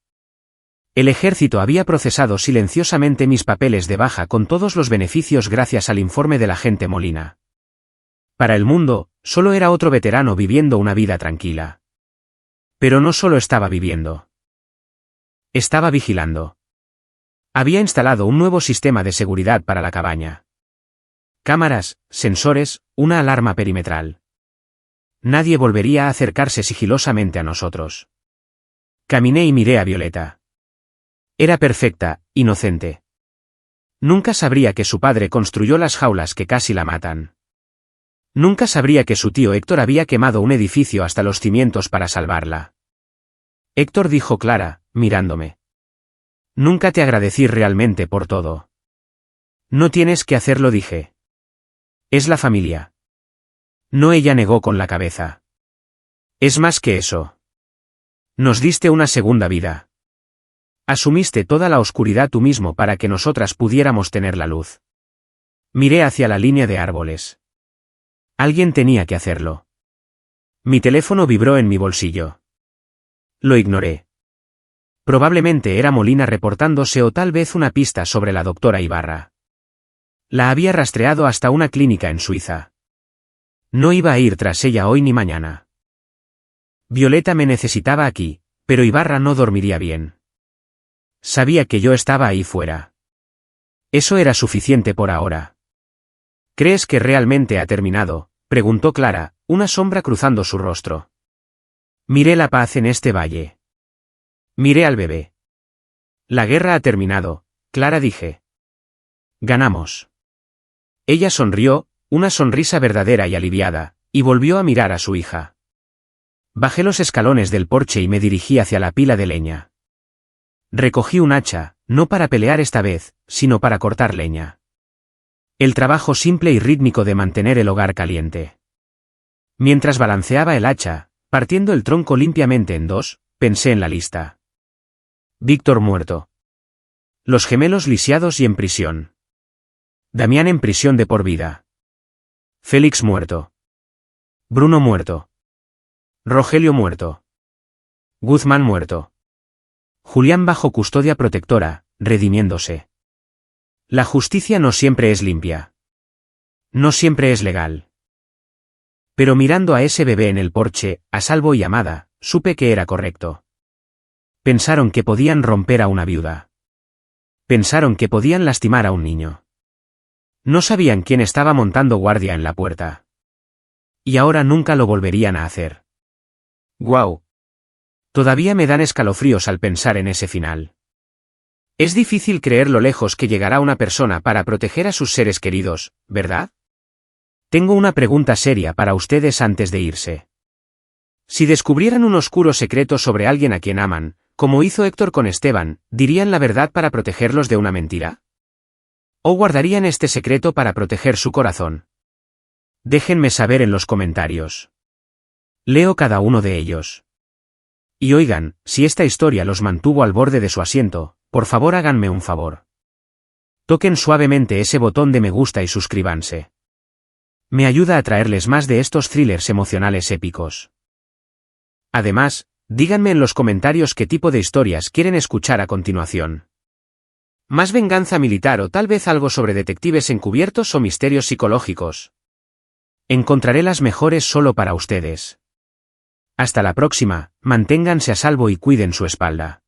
El ejército había procesado silenciosamente mis papeles de baja con todos los beneficios gracias al informe del agente Molina. Para el mundo, solo era otro veterano viviendo una vida tranquila. Pero no solo estaba viviendo. Estaba vigilando. Había instalado un nuevo sistema de seguridad para la cabaña. Cámaras, sensores, una alarma perimetral. Nadie volvería a acercarse sigilosamente a nosotros. Caminé y miré a Violeta. Era perfecta, inocente. Nunca sabría que su padre construyó las jaulas que casi la matan. Nunca sabría que su tío Héctor había quemado un edificio hasta los cimientos para salvarla. Héctor, dijo Clara, mirándome. Nunca te agradecí realmente por todo. No tienes que hacerlo, dije. Es la familia. No, ella negó con la cabeza. Es más que eso. Nos diste una segunda vida. Asumiste toda la oscuridad tú mismo para que nosotras pudiéramos tener la luz. Miré hacia la línea de árboles. Alguien tenía que hacerlo. Mi teléfono vibró en mi bolsillo. Lo ignoré. Probablemente era Molina reportándose o tal vez una pista sobre la doctora Ibarra. La había rastreado hasta una clínica en Suiza. No iba a ir tras ella hoy ni mañana. Violeta me necesitaba aquí, pero Ibarra no dormiría bien. Sabía que yo estaba ahí fuera. Eso era suficiente por ahora. ¿Crees que realmente ha terminado?, preguntó Clara, una sombra cruzando su rostro. Miré la paz en este valle. Miré al bebé. La guerra ha terminado, Clara, dije. Ganamos. Ella sonrió, una sonrisa verdadera y aliviada, y volvió a mirar a su hija. Bajé los escalones del porche y me dirigí hacia la pila de leña. Recogí un hacha, no para pelear esta vez, sino para cortar leña. El trabajo simple y rítmico de mantener el hogar caliente. Mientras balanceaba el hacha, partiendo el tronco limpiamente en dos, pensé en la lista. Víctor muerto. Los gemelos lisiados y en prisión. Damián en prisión de por vida. Félix muerto. Bruno muerto. Rogelio muerto. Guzmán muerto. Julián bajo custodia protectora, redimiéndose. La justicia no siempre es limpia. No siempre es legal. Pero mirando a ese bebé en el porche, a salvo y amada, supe que era correcto. Pensaron que podían romper a una viuda. Pensaron que podían lastimar a un niño. No sabían quién estaba montando guardia en la puerta. Y ahora nunca lo volverían a hacer. ¡Guau! Todavía me dan escalofríos al pensar en ese final. Es difícil creer lo lejos que llegará una persona para proteger a sus seres queridos, ¿verdad? Tengo una pregunta seria para ustedes antes de irse. Si descubrieran un oscuro secreto sobre alguien a quien aman, como hizo Héctor con Esteban, ¿dirían la verdad para protegerlos de una mentira? ¿O guardarían este secreto para proteger su corazón? Déjenme saber en los comentarios. Leo cada uno de ellos. Y oigan, si esta historia los mantuvo al borde de su asiento, por favor háganme un favor. Toquen suavemente ese botón de me gusta y suscríbanse. Me ayuda a traerles más de estos thrillers emocionales épicos. Además, díganme en los comentarios qué tipo de historias quieren escuchar a continuación. Más venganza militar o tal vez algo sobre detectives encubiertos o misterios psicológicos. Encontraré las mejores solo para ustedes. Hasta la próxima, manténganse a salvo y cuiden su espalda.